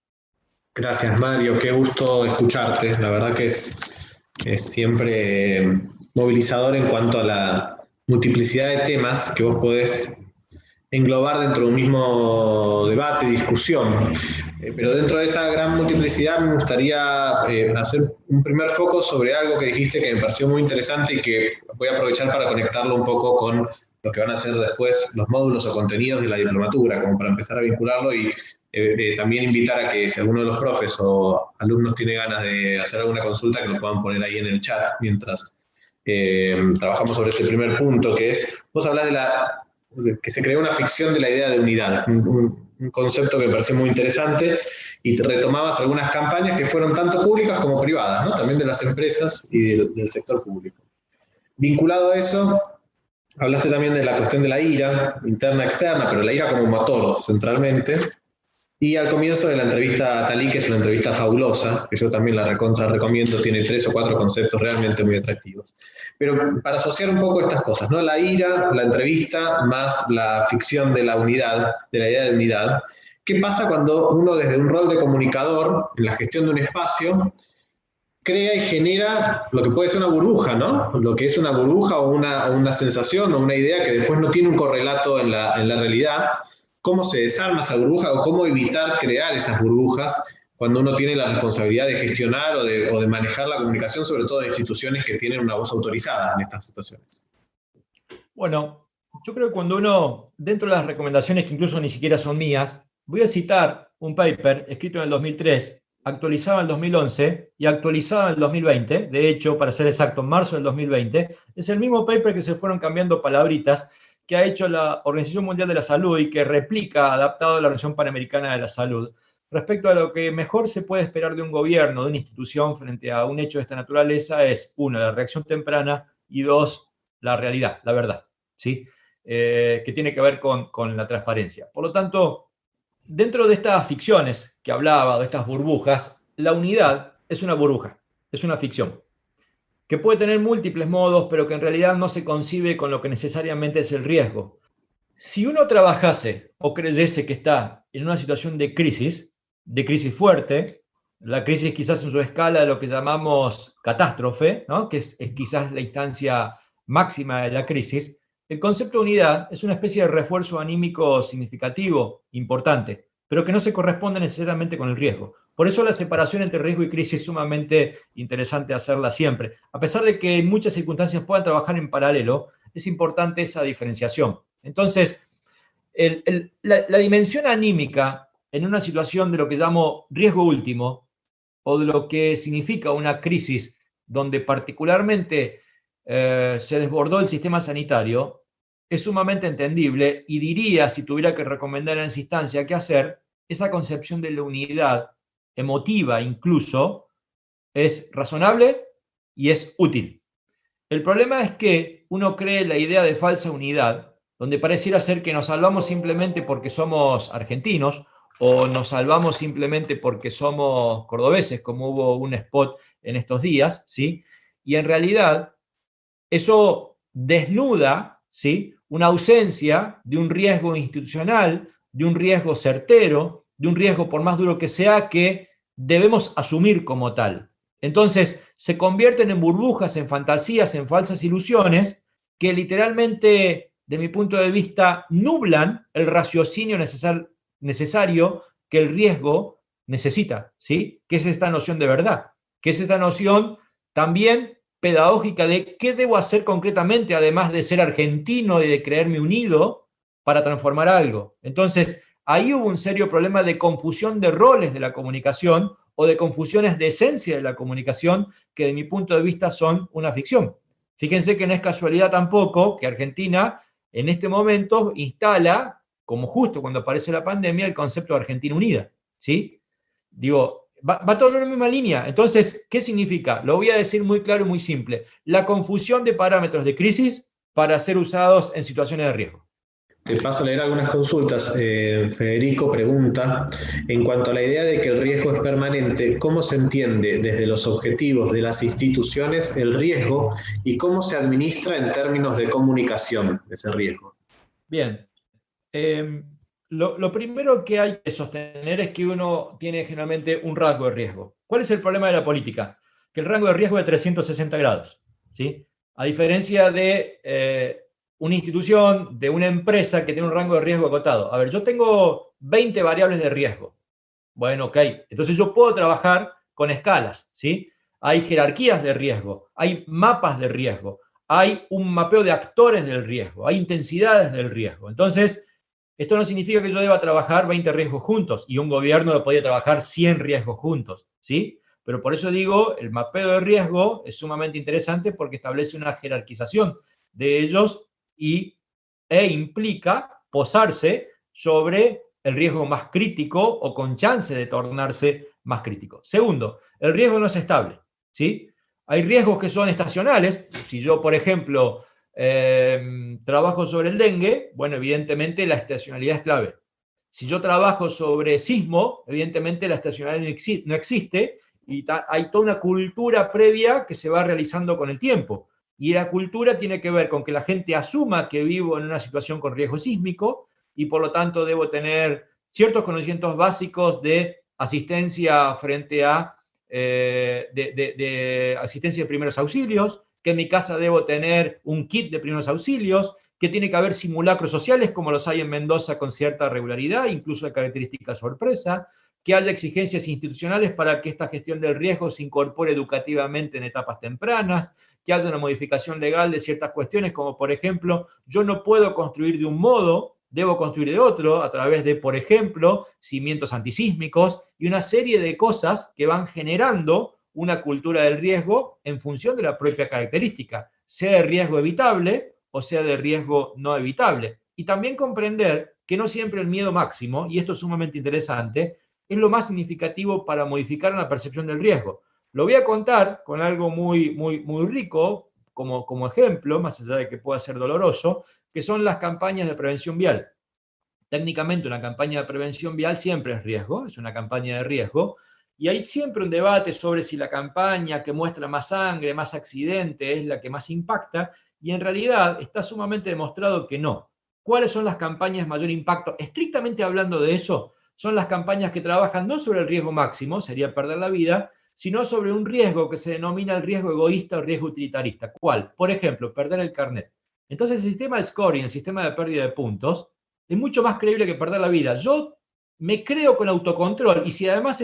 Gracias, Mario. Qué gusto escucharte. La verdad que es siempre movilizador en cuanto a la multiplicidad de temas que vos podés englobar dentro de un mismo debate, discusión. Pero dentro de esa gran multiplicidad me gustaría hacer un primer foco sobre algo que dijiste que me pareció muy interesante y que voy a aprovechar para conectarlo un poco con lo que van a ser después los módulos o contenidos de la diplomatura, como para empezar a vincularlo y también invitar a que si alguno de los profes o alumnos tiene ganas de hacer alguna consulta, que lo puedan poner ahí en el chat mientras trabajamos sobre este primer punto, que es, vos hablás de que se creó una ficción de la idea de unidad, un concepto que me pareció muy interesante, y retomabas algunas campañas que fueron tanto públicas como privadas, ¿no? También de las empresas y del sector público. Vinculado a eso, hablaste también de la cuestión de la ira, interna-externa, pero la ira como motor centralmente. Y al comienzo de la entrevista a Talí, que es una entrevista fabulosa, que yo también la recontra recomiendo, tiene 3 o 4 conceptos realmente muy atractivos. Pero para asociar un poco estas cosas, ¿no? La ira, la entrevista, más la ficción de la unidad, de la idea de unidad. ¿Qué pasa cuando uno desde un rol de comunicador, en la gestión de un espacio, crea y genera lo que puede ser una burbuja, ¿no? Lo que es una burbuja o una sensación o una idea que después no tiene un correlato en la realidad? ¿Cómo se desarma esa burbuja o cómo evitar crear esas burbujas cuando uno tiene la responsabilidad de gestionar o de manejar la comunicación, sobre todo de instituciones que tienen una voz autorizada en estas situaciones? Bueno, yo creo que cuando uno, dentro de las recomendaciones que incluso ni siquiera son mías, voy a citar un paper escrito en el 2003, actualizado en el 2011 y actualizado en el 2020, de hecho, para ser exacto, en marzo del 2020, es el mismo paper que se fueron cambiando palabritas que ha hecho la Organización Mundial de la Salud y que replica, adaptado a la Organización Panamericana de la Salud, respecto a lo que mejor se puede esperar de un gobierno, de una institución frente a un hecho de esta naturaleza, es, 1, la reacción temprana y 2, la realidad, la verdad, ¿sí? Que tiene que ver con la transparencia. Por lo tanto, dentro de estas ficciones que hablaba, de estas burbujas, la unidad es una burbuja, es una ficción, que puede tener múltiples modos, pero que en realidad no se concibe con lo que necesariamente es el riesgo. Si uno trabajase o creyese que está en una situación de crisis fuerte, la crisis quizás en su escala de lo que llamamos catástrofe, ¿no? Que es quizás la instancia máxima de la crisis, el concepto de unidad es una especie de refuerzo anímico significativo, importante, pero que no se corresponde necesariamente con el riesgo. Por eso la separación entre riesgo y crisis es sumamente interesante hacerla siempre. A pesar de que en muchas circunstancias puedan trabajar en paralelo, es importante esa diferenciación. Entonces, la dimensión anímica en una situación de lo que llamo riesgo último o de lo que significa una crisis donde particularmente se desbordó el sistema sanitario, es sumamente entendible y diría, si tuviera que recomendar en esa instancia qué hacer, esa concepción de la unidad emotiva incluso es razonable y es útil. El problema es que uno cree la idea de falsa unidad, donde pareciera ser que nos salvamos simplemente porque somos argentinos o nos salvamos simplemente porque somos cordobeses, como hubo un spot en estos días, ¿sí? Y en realidad eso desnuda, ¿sí?, una ausencia de un riesgo institucional, de un riesgo certero, de un riesgo, por más duro que sea, que debemos asumir como tal. Entonces, se convierten en burbujas, en fantasías, en falsas ilusiones, que literalmente, de mi punto de vista, nublan el raciocinio necesario que el riesgo necesita, ¿sí? Que es esta noción de verdad, que es esta noción también pedagógica de qué debo hacer concretamente, además de ser argentino y de creerme unido, para transformar algo. Entonces, ahí hubo un serio problema de confusión de roles de la comunicación o de confusiones de esencia de la comunicación que de mi punto de vista son una ficción. Fíjense que no es casualidad tampoco que Argentina en este momento instala, como justo cuando aparece la pandemia, el concepto de Argentina Unida, ¿sí? Digo, va todo en la misma línea. Entonces, ¿qué significa? Lo voy a decir muy claro y muy simple. La confusión de parámetros de crisis para ser usados en situaciones de riesgo. Te paso a leer algunas consultas. Federico pregunta, en cuanto a la idea de que el riesgo es permanente, ¿cómo se entiende desde los objetivos de las instituciones el riesgo y cómo se administra en términos de comunicación ese riesgo? Bien. Lo primero que hay que sostener es que uno tiene generalmente un rango de riesgo. ¿Cuál es el problema de la política? Que el rango de riesgo es de 360 grados, ¿sí? A diferencia de una institución, de una empresa que tiene un rango de riesgo acotado. A ver, yo tengo 20 variables de riesgo. Bueno, ok. Entonces yo puedo trabajar con escalas, ¿sí? Hay jerarquías de riesgo, hay mapas de riesgo, hay un mapeo de actores del riesgo, hay intensidades del riesgo. Entonces, esto no significa que yo deba trabajar 20 riesgos juntos y un gobierno no podía trabajar 100 riesgos juntos, ¿sí? Pero por eso digo, el mapeo de riesgo es sumamente interesante porque establece una jerarquización de ellos e implica posarse sobre el riesgo más crítico o con chance de tornarse más crítico. Segundo, el riesgo no es estable, ¿sí? Hay riesgos que son estacionales. Si yo, por ejemplo, trabajo sobre el dengue, bueno, evidentemente la estacionalidad es clave. Si yo trabajo sobre sismo, evidentemente la estacionalidad no existe y hay toda una cultura previa que se va realizando con el tiempo. Y la cultura tiene que ver con que la gente asuma que vivo en una situación con riesgo sísmico y por lo tanto debo tener ciertos conocimientos básicos de asistencia frente a de asistencia de primeros auxilios, que en mi casa debo tener un kit de primeros auxilios, que tiene que haber simulacros sociales como los hay en Mendoza con cierta regularidad, incluso de característica sorpresa, que haya exigencias institucionales para que esta gestión del riesgo se incorpore educativamente en etapas tempranas, que haya una modificación legal de ciertas cuestiones, como por ejemplo, yo no puedo construir de un modo, debo construir de otro, a través de, por ejemplo, cimientos antisísmicos y una serie de cosas que van generando una cultura del riesgo en función de la propia característica, sea de riesgo evitable o sea de riesgo no evitable. Y también comprender que no siempre el miedo máximo, y esto es sumamente interesante, es lo más significativo para modificar una percepción del riesgo. Lo voy a contar con algo muy rico como ejemplo, más allá de que pueda ser doloroso, que son las campañas de prevención vial. Técnicamente una campaña de prevención vial siempre es riesgo, es una campaña de riesgo, y hay siempre un debate sobre si la campaña que muestra más sangre, más accidente, es la que más impacta, y en realidad está sumamente demostrado que no. ¿Cuáles son las campañas de mayor impacto? Estrictamente hablando de eso, son las campañas que trabajan no sobre el riesgo máximo, sería perder la vida, sino sobre un riesgo que se denomina el riesgo egoísta o riesgo utilitarista. ¿Cuál? Por ejemplo, perder el carnet. Entonces el sistema de scoring, el sistema de pérdida de puntos, es mucho más creíble que perder la vida. Yo me creo con autocontrol y si además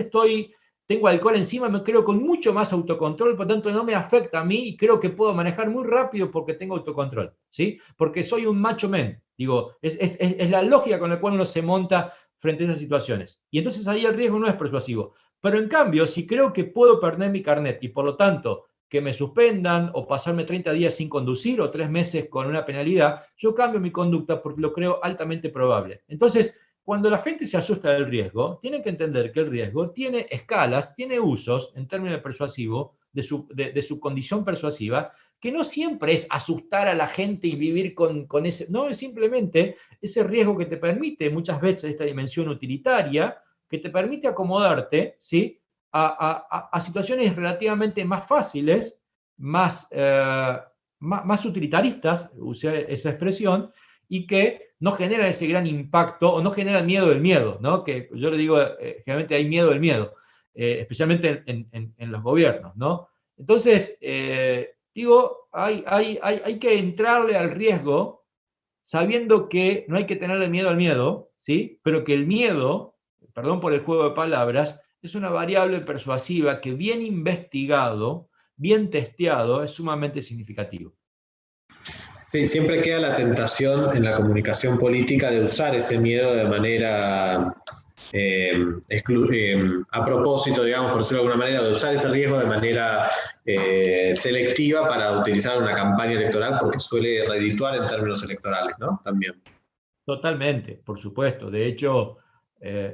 tengo alcohol encima, me creo con mucho más autocontrol, por lo tanto no me afecta a mí y creo que puedo manejar muy rápido porque tengo autocontrol, ¿sí? Porque soy un macho man. Digo, es la lógica con la cual uno se monta frente a esas situaciones. Y entonces ahí el riesgo no es persuasivo. Pero en cambio, si creo que puedo perder mi carnet y por lo tanto que me suspendan o pasarme 30 días sin conducir o 3 meses con una penalidad, yo cambio mi conducta porque lo creo altamente probable. Entonces, cuando la gente se asusta del riesgo, tienen que entender que el riesgo tiene escalas, tiene usos en términos de persuasivo, de su condición persuasiva, que no siempre es asustar a la gente y vivir con ese, no, es simplemente ese riesgo que te permite muchas veces esta dimensión utilitaria, que te permite acomodarte, ¿sí? A situaciones relativamente más fáciles, más utilitaristas, usé esa expresión, y que no genera ese gran impacto o no genera el miedo del miedo, ¿no? Que yo le digo, generalmente hay miedo del miedo, especialmente en los gobiernos, ¿no? Entonces, digo, hay que entrarle al riesgo sabiendo que no hay que tenerle miedo al miedo, ¿sí? Pero que el miedo, perdón por el juego de palabras, es una variable persuasiva que bien investigado, bien testeado, es sumamente significativo. Sí, siempre queda la tentación en la comunicación política de usar ese miedo de manera eh, a propósito, digamos, por decirlo de alguna manera, de usar ese riesgo de manera selectiva para utilizar una campaña electoral porque suele redituar en términos electorales, ¿no? También. Totalmente, por supuesto. De hecho,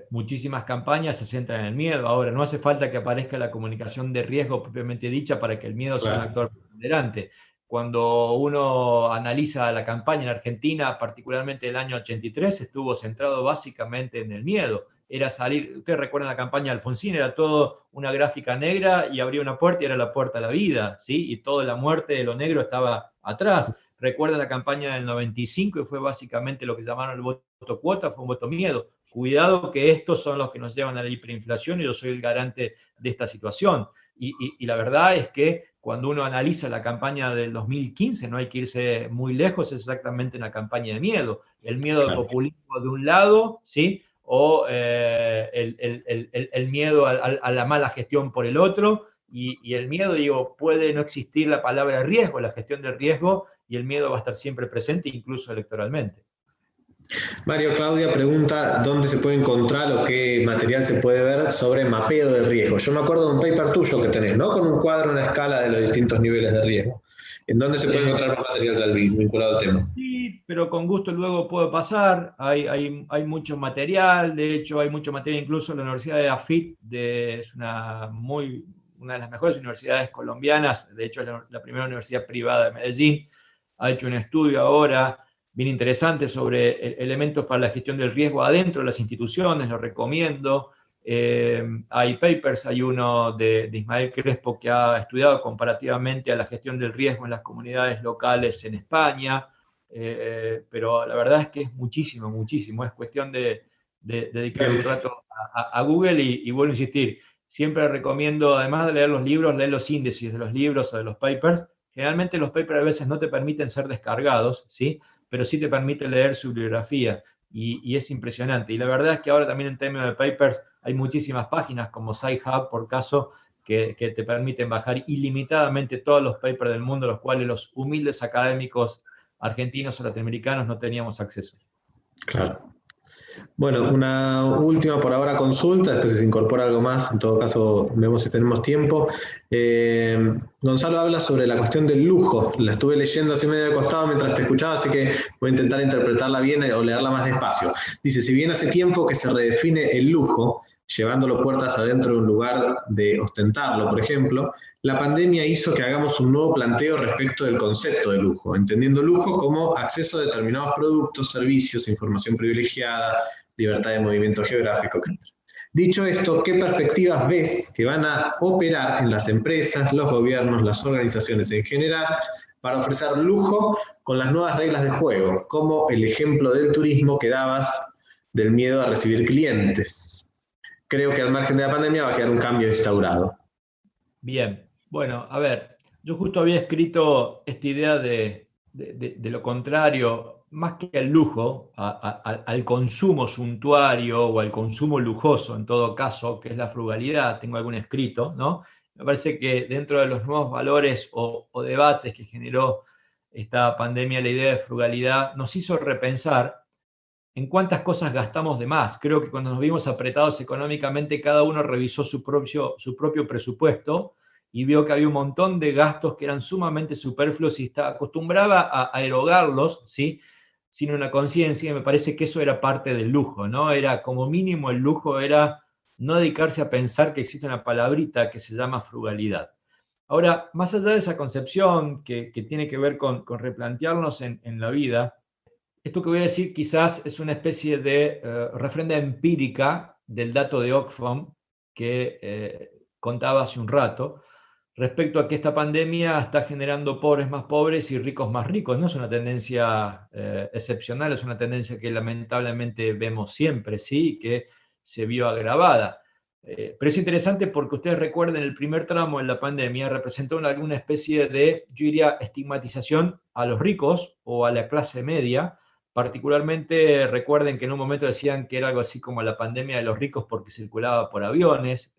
muchísimas campañas se centran en el miedo. Ahora, no hace falta que aparezca la comunicación de riesgo propiamente dicha para que el miedo sea un Claro. actor preponderante. Cuando uno analiza la campaña en Argentina, particularmente el año 83, estuvo centrado básicamente en el miedo. Era salir, ustedes recuerdan la campaña de Alfonsín, era todo una gráfica negra y abría una puerta y era la puerta a la vida, ¿sí? Y toda la muerte de lo negro estaba atrás. Recuerda la campaña del 95 y fue básicamente lo que llamaron el voto cuota, fue un voto miedo. Cuidado que estos son los que nos llevan a la hiperinflación y yo soy el garante de esta situación. Y la verdad es que cuando uno analiza la campaña del 2015, no hay que irse muy lejos, es exactamente una campaña de miedo. El miedo al Claro. populismo de un lado, ¿sí? O el miedo a la mala gestión por el otro. Y el miedo, digo, puede no existir la palabra riesgo, la gestión del riesgo, y el miedo va a estar siempre presente, incluso electoralmente. Mario Claudia pregunta dónde se puede encontrar o qué material se puede ver sobre mapeo de riesgo. Yo me acuerdo de un paper tuyo que tenés, ¿no? Con un cuadro, una escala de los distintos niveles de riesgo. ¿En dónde se puede encontrar más material tal vez vinculado al tema? Sí, pero con gusto luego puede pasar. Hay mucho material, de hecho hay mucho material, incluso en la Universidad de AFIT, es una de las mejores universidades colombianas, de hecho es la primera universidad privada de Medellín, ha hecho un estudio ahora bien interesante sobre elementos para la gestión del riesgo adentro de las instituciones, lo recomiendo. Hay papers, hay uno de Ismael Crespo que ha estudiado comparativamente a la gestión del riesgo en las comunidades locales en España, pero la verdad es que es muchísimo, muchísimo. Es cuestión de dedicarse Bien. un rato a Google y vuelvo a insistir, siempre recomiendo, además de leer los libros, leer los índices de los libros o de los papers. Generalmente los papers a veces no te permiten ser descargados, ¿sí? Pero sí te permite leer su bibliografía y es impresionante. Y la verdad es que ahora también en términos de papers hay muchísimas páginas como SciHub, por caso, que te permiten bajar ilimitadamente todos los papers del mundo, los cuales los humildes académicos argentinos o latinoamericanos no teníamos acceso. Claro. Bueno, una última por ahora consulta, después si se incorpora algo más, en todo caso vemos si tenemos tiempo. Gonzalo habla sobre la cuestión del lujo, la estuve leyendo así medio de costado mientras te escuchaba, así que voy a intentar interpretarla bien o leerla más despacio. Dice, si bien hace tiempo que se redefine el lujo, llevándolo puertas adentro de un lugar de ostentarlo, por ejemplo, la pandemia hizo que hagamos un nuevo planteo respecto del concepto de lujo, entendiendo lujo como acceso a determinados productos, servicios, información privilegiada, libertad de movimiento geográfico, etc. Dicho esto, ¿qué perspectivas ves que van a operar en las empresas, los gobiernos, las organizaciones en general para ofrecer lujo con las nuevas reglas de juego, como el ejemplo del turismo que dabas del miedo a recibir clientes? Creo que al margen de la pandemia va a quedar un cambio instaurado. Bien, bueno, a ver, yo justo había escrito esta idea de lo contrario, más que al lujo, al consumo suntuario o al consumo lujoso en todo caso, que es la frugalidad, tengo algún escrito, ¿no? Me parece que dentro de los nuevos valores o debates que generó esta pandemia, la idea de frugalidad nos hizo repensar en cuántas cosas gastamos de más. Creo que cuando nos vimos apretados económicamente, cada uno revisó su propio presupuesto y vio que había un montón de gastos que eran sumamente superfluos y estaba acostumbraba a erogarlos, ¿sí? Sin una conciencia, y me parece que eso era parte del lujo, ¿no? Era como mínimo el lujo era no dedicarse a pensar que existe una palabrita que se llama frugalidad. Ahora, más allá de esa concepción que tiene que ver con replantearnos en la vida, esto que voy a decir quizás es una especie de refrenda empírica del dato de Oxfam que contaba hace un rato, respecto a que esta pandemia está generando pobres más pobres y ricos más ricos. No es una tendencia excepcional, es una tendencia que lamentablemente vemos siempre, ¿sí? Que se vio agravada. Pero es interesante porque ustedes recuerden, el primer tramo de la pandemia representó alguna especie de, yo diría, estigmatización a los ricos o a la clase media. Particularmente recuerden que en un momento decían que era algo así como la pandemia de los ricos porque circulaba por aviones.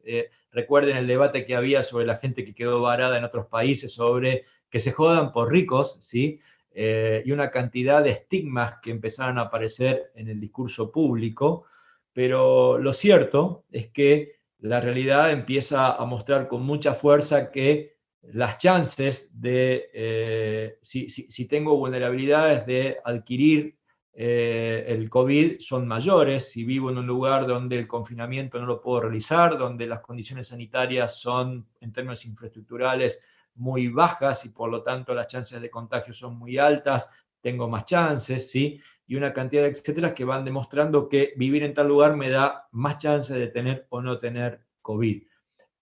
Recuerden el debate que había sobre la gente que quedó varada en otros países, sobre que se jodan por ricos, ¿sí? y una cantidad de estigmas que empezaron a aparecer en el discurso público, pero lo cierto es que la realidad empieza a mostrar con mucha fuerza que las chances de, si tengo vulnerabilidades de adquirir el COVID son mayores, si vivo en un lugar donde el confinamiento no lo puedo realizar, donde las condiciones sanitarias son, en términos infraestructurales, muy bajas y por lo tanto las chances de contagio son muy altas, tengo más chances, ¿sí? Y una cantidad de etcétera que van demostrando que vivir en tal lugar me da más chances de tener o no tener COVID.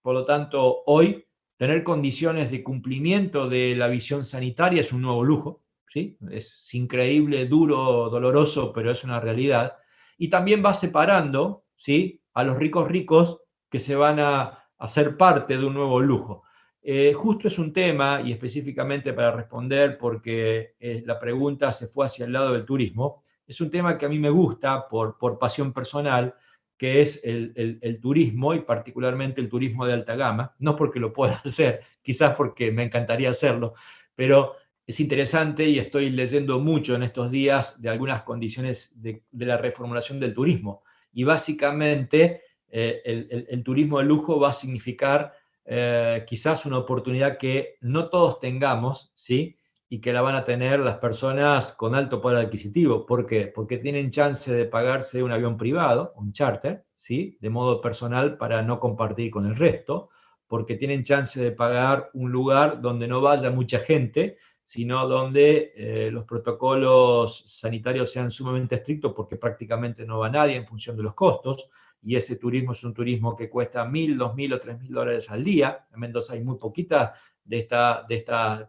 Por lo tanto, hoy tener condiciones de cumplimiento de la visión sanitaria es un nuevo lujo, ¿sí? Es increíble, duro, doloroso, pero es una realidad. Y también va separando, ¿sí?, a los ricos ricos que se van a hacer parte de un nuevo lujo. Justo es un tema, y específicamente para responder, porque la pregunta se fue hacia el lado del turismo, es un tema que a mí me gusta por pasión personal, que es el turismo, y particularmente el turismo de alta gama, no porque lo pueda hacer, quizás porque me encantaría hacerlo, pero es interesante y estoy leyendo mucho en estos días de algunas condiciones de la reformulación del turismo. Y básicamente el turismo de lujo va a significar quizás una oportunidad que no todos tengamos, ¿sí?, y que la van a tener las personas con alto poder adquisitivo. ¿Por qué? Porque tienen chance de pagarse un avión privado, un charter, ¿sí?, de modo personal para no compartir con el resto, porque tienen chance de pagar un lugar donde no vaya mucha gente, sino donde los protocolos sanitarios sean sumamente estrictos, porque prácticamente no va nadie en función de los costos, y ese turismo es un turismo que cuesta $1.000, $2.000 o $3.000 al día. En Mendoza hay muy poquita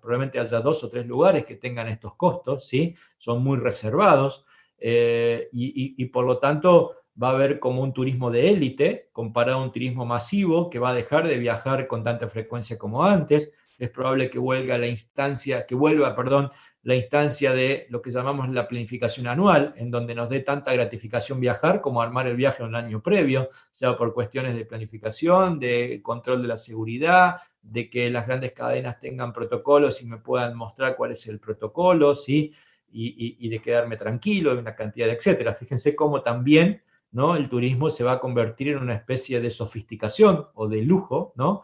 probablemente haya 2 o 3 lugares que tengan estos costos, ¿sí? Son muy reservados, y por lo tanto va a haber como un turismo de élite comparado a un turismo masivo que va a dejar de viajar con tanta frecuencia como antes. Es probable que vuelva la instancia de lo que llamamos la planificación anual, en donde nos dé tanta gratificación viajar como armar el viaje un año previo, sea por cuestiones de planificación, de control de la seguridad, de que las grandes cadenas tengan protocolos y me puedan mostrar cuál es el protocolo, ¿sí?, y de quedarme tranquilo, de una cantidad de etcétera. Fíjense cómo también, ¿no?, el turismo se va a convertir en una especie de sofisticación o de lujo, ¿no?,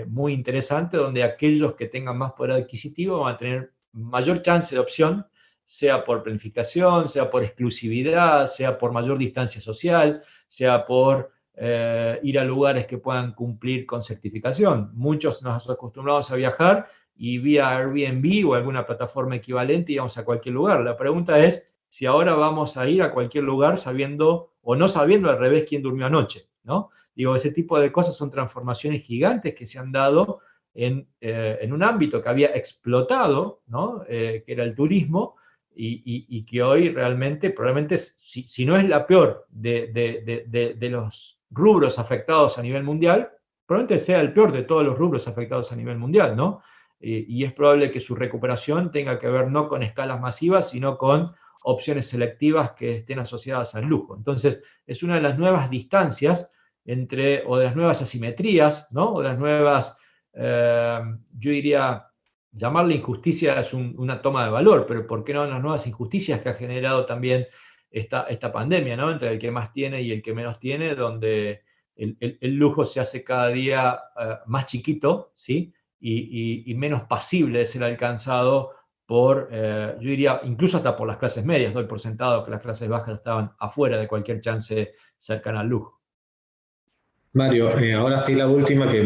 muy interesante, donde aquellos que tengan más poder adquisitivo van a tener mayor chance de opción, sea por planificación, sea por exclusividad, sea por mayor distancia social, sea por ir a lugares que puedan cumplir con certificación. Muchos nos acostumbramos a viajar y vía Airbnb o alguna plataforma equivalente íbamos a cualquier lugar. La pregunta es si ahora vamos a ir a cualquier lugar sabiendo o no sabiendo al revés quién durmió anoche, ¿no? Digo, ese tipo de cosas son transformaciones gigantes que se han dado en un ámbito que había explotado, ¿no?, que era el turismo, y que hoy realmente, probablemente, si no es la peor de los rubros afectados a nivel mundial, probablemente sea el peor de todos los rubros afectados a nivel mundial, ¿no? Y es probable que su recuperación tenga que ver no con escalas masivas, sino con opciones selectivas que estén asociadas al lujo. Entonces, es una de las nuevas distancias o de las nuevas asimetrías, ¿no?, o de las nuevas, yo diría, llamarle injusticia es una toma de valor, pero ¿por qué no las nuevas injusticias que ha generado también esta pandemia, ¿no?, entre el que más tiene y el que menos tiene, donde el lujo se hace cada día más chiquito, ¿sí?, y menos pasible de ser alcanzado por, yo diría, incluso hasta por las clases medias. Doy por sentado que las clases bajas estaban afuera de cualquier chance cercana al lujo. Mario, ahora sí la última que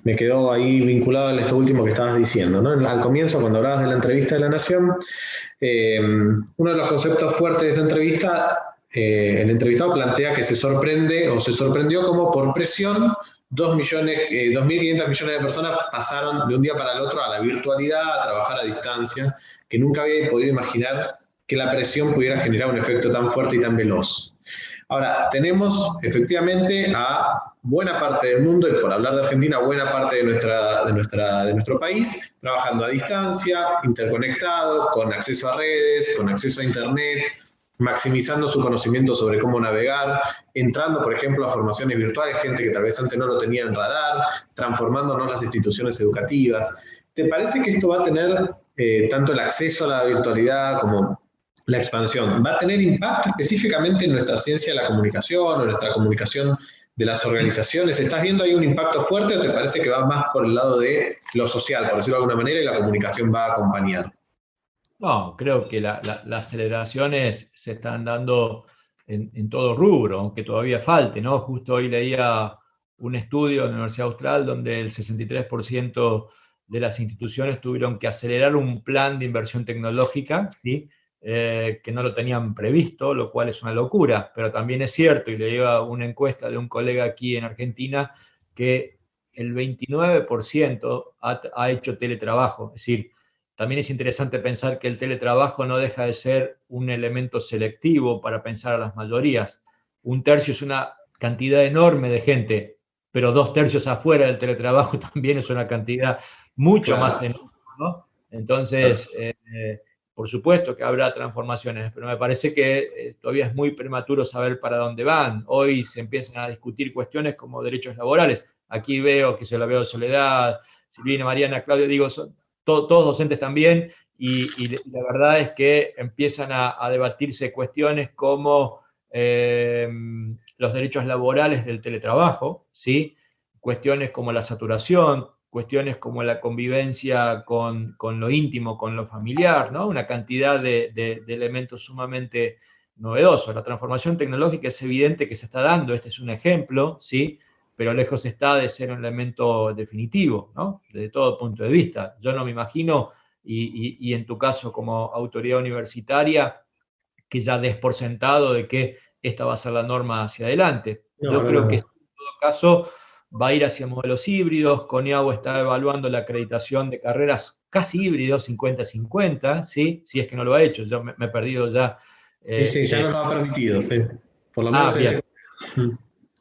me quedó ahí vinculada a esto último que estabas diciendo, ¿no? Al comienzo, cuando hablabas de la entrevista de La Nación, uno de los conceptos fuertes de esa entrevista, el entrevistado plantea que se sorprende o se sorprendió como por presión 2.500 millones de personas pasaron de un día para el otro a la virtualidad, a trabajar a distancia, que nunca había podido imaginar que la presión pudiera generar un efecto tan fuerte y tan veloz. Ahora, tenemos efectivamente a buena parte del mundo, y por hablar de Argentina, buena parte de nuestro país, trabajando a distancia, interconectado, con acceso a redes, con acceso a internet, maximizando su conocimiento sobre cómo navegar, entrando, por ejemplo, a formaciones virtuales, gente que tal vez antes no lo tenía en radar, transformándonos las instituciones educativas. ¿Te parece que esto va a tener tanto el acceso a la virtualidad como la expansión, ¿va a tener impacto específicamente en nuestra ciencia de la comunicación o en nuestra comunicación de las organizaciones? ¿Estás viendo ahí un impacto fuerte o te parece que va más por el lado de lo social, por decirlo de alguna manera, y la comunicación va a acompañar? No, creo que las aceleraciones se están dando en todo rubro, aunque todavía falte, ¿no? Justo hoy leía un estudio en la Universidad Austral donde el 63% de las instituciones tuvieron que acelerar un plan de inversión tecnológica, ¿sí? Que no lo tenían previsto, lo cual es una locura, pero también es cierto, y leía una encuesta de un colega aquí en Argentina, que el 29% ha hecho teletrabajo, es decir, también es interesante pensar que el teletrabajo no deja de ser un elemento selectivo para pensar a las mayorías. Un tercio es una cantidad enorme de gente, pero 2/3 afuera del teletrabajo también es una cantidad mucho más Claro. enorme, ¿no? Entonces, por supuesto que habrá transformaciones, pero me parece que todavía es muy prematuro saber para dónde van. Hoy se empiezan a discutir cuestiones como derechos laborales. Aquí veo que se la veo Soledad, Silvina, Mariana, Claudio, digo, son todos docentes también, y la verdad es que empiezan a debatirse cuestiones como los derechos laborales del teletrabajo, ¿sí? Cuestiones como la saturación, cuestiones como la convivencia con lo íntimo, con lo familiar, ¿no? Una cantidad de elementos sumamente novedosos. La transformación tecnológica es evidente que se está dando, este es un ejemplo, ¿sí? Pero lejos está de ser un elemento definitivo, ¿no? Desde todo punto de vista. Yo no me imagino, y en tu caso como autoridad universitaria, que ya des por sentado de que esta va a ser la norma hacia adelante. No, Yo no, creo que en no. todo caso va a ir hacia modelos híbridos. CONIAGUA está evaluando la acreditación de carreras casi híbridos, 50-50, ¿sí? Si es que no lo ha hecho, yo me he perdido ya. Sí, sí, ya no lo ha permitido, sí. Por lo menos en Bien. este. Mm.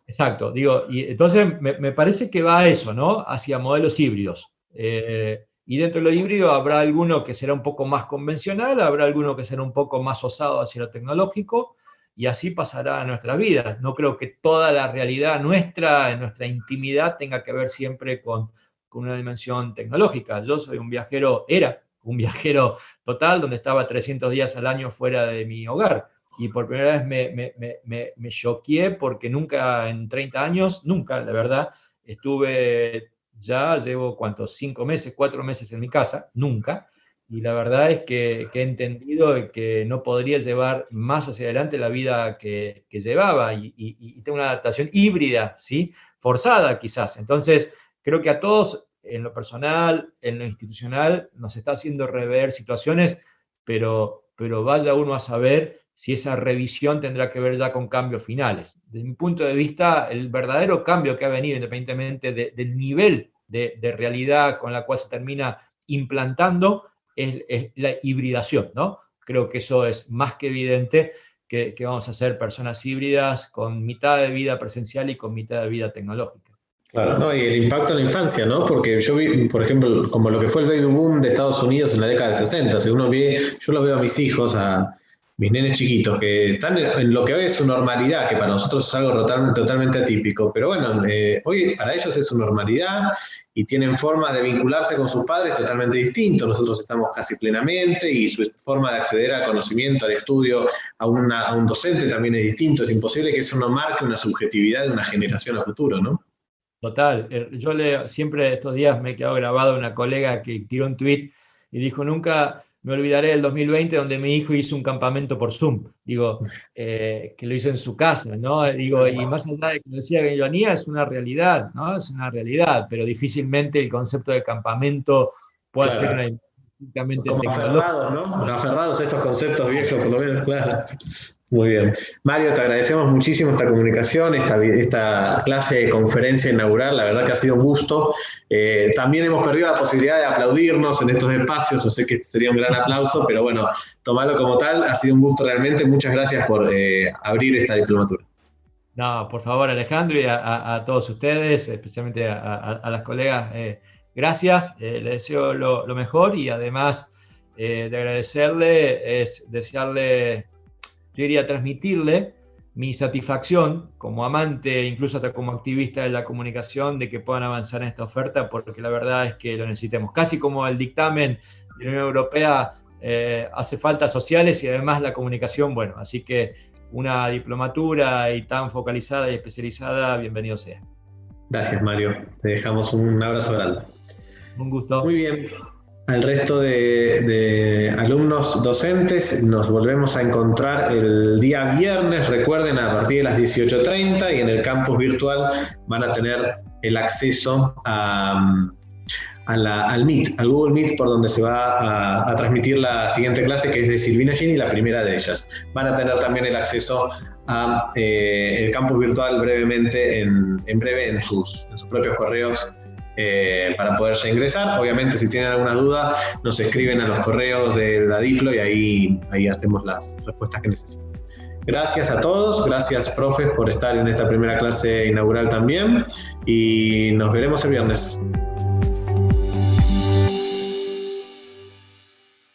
Exacto, digo, y entonces me parece que va a eso, ¿no? Hacia modelos híbridos. Y dentro de lo híbrido habrá alguno que será un poco más convencional, habrá alguno que será un poco más osado hacia lo tecnológico, y así pasará a nuestras vidas. No creo que toda la realidad nuestra, en nuestra intimidad, tenga que ver siempre con una dimensión tecnológica. Yo soy un viajero, era un viajero total, donde estaba 300 días al año fuera de mi hogar, y por primera vez me choqué porque nunca en 30 años, nunca, la verdad, estuve, ya llevo cuántos, 5 meses, 4 meses en mi casa, nunca, y la verdad es que he entendido que no podría llevar más hacia adelante la vida que llevaba, y tengo una adaptación híbrida, ¿sí? Forzada quizás. Entonces, creo que a todos, en lo personal, en lo institucional, nos está haciendo rever situaciones, pero vaya uno a saber si esa revisión tendrá que ver ya con cambios finales. Desde mi punto de vista, el verdadero cambio que ha venido, independientemente del nivel de realidad con la cual se termina implantando, es la hibridación, ¿no? Creo que eso es más que evidente, que vamos a ser personas híbridas con mitad de vida presencial y con mitad de vida tecnológica. Claro, no, y el impacto en la infancia, ¿no? Porque yo vi, por ejemplo, como lo que fue el baby boom de Estados Unidos en la década de 60. Si uno ve, yo lo veo a mis hijos, a mis nenes chiquitos, que están en lo que hoy es su normalidad, que para nosotros es algo totalmente atípico, pero bueno, hoy para ellos es su normalidad y tienen formas de vincularse con sus padres totalmente distintos. Nosotros estamos casi plenamente y su forma de acceder al conocimiento, al estudio, a un docente también es distinto. Es imposible que eso no marque una subjetividad de una generación a futuro, ¿no? Total, yo siempre estos días me he quedado grabado una colega que tiró un tweet y dijo: nunca me olvidaré del 2020 donde mi hijo hizo un campamento por Zoom. Digo, que lo hizo en su casa, ¿no? Digo, y más allá de que lo decía que ironía, es una realidad, ¿no? Es una realidad, pero difícilmente el concepto de campamento pueda ser Claro. una únicamente Como tecnológica. aferrados, ¿no? Aferrados a esos conceptos viejos, por lo menos, claro. Muy bien. Mario, te agradecemos muchísimo esta comunicación, esta clase de conferencia inaugural. La verdad que ha sido un gusto. También hemos perdido la posibilidad de aplaudirnos en estos espacios. Yo sé que sería un gran aplauso, pero bueno, tomarlo como tal. Ha sido un gusto realmente. Muchas gracias por abrir esta diplomatura. No, por favor, Alejandro, y a todos ustedes, especialmente a las colegas, gracias, les deseo lo mejor, y además de agradecerle, es desearle, yo diría transmitirle mi satisfacción como amante, incluso hasta como activista de la comunicación, de que puedan avanzar en esta oferta, porque la verdad es que lo necesitamos. Casi como el dictamen y la Unión Europea hace falta sociales y además la comunicación, bueno, así que una diplomatura y tan focalizada y especializada, bienvenido sea. Gracias, Mario. Te dejamos un abrazo grande. Un gusto. Muy bien. Al resto de alumnos docentes nos volvemos a encontrar el día viernes, recuerden, a partir de las 18:30, y en el campus virtual van a tener el acceso al Meet, al Google Meet, por donde se va a transmitir la siguiente clase, que es de Silvina Gini, la primera de ellas. Van a tener también el acceso a el campus virtual brevemente, en breve, en sus propios correos, para poderse ingresar. Obviamente, si tienen alguna duda, nos escriben a los correos de la Diplo y ahí hacemos las respuestas que necesiten. Gracias a todos, gracias, profes, por estar en esta primera clase inaugural también, y nos veremos el viernes.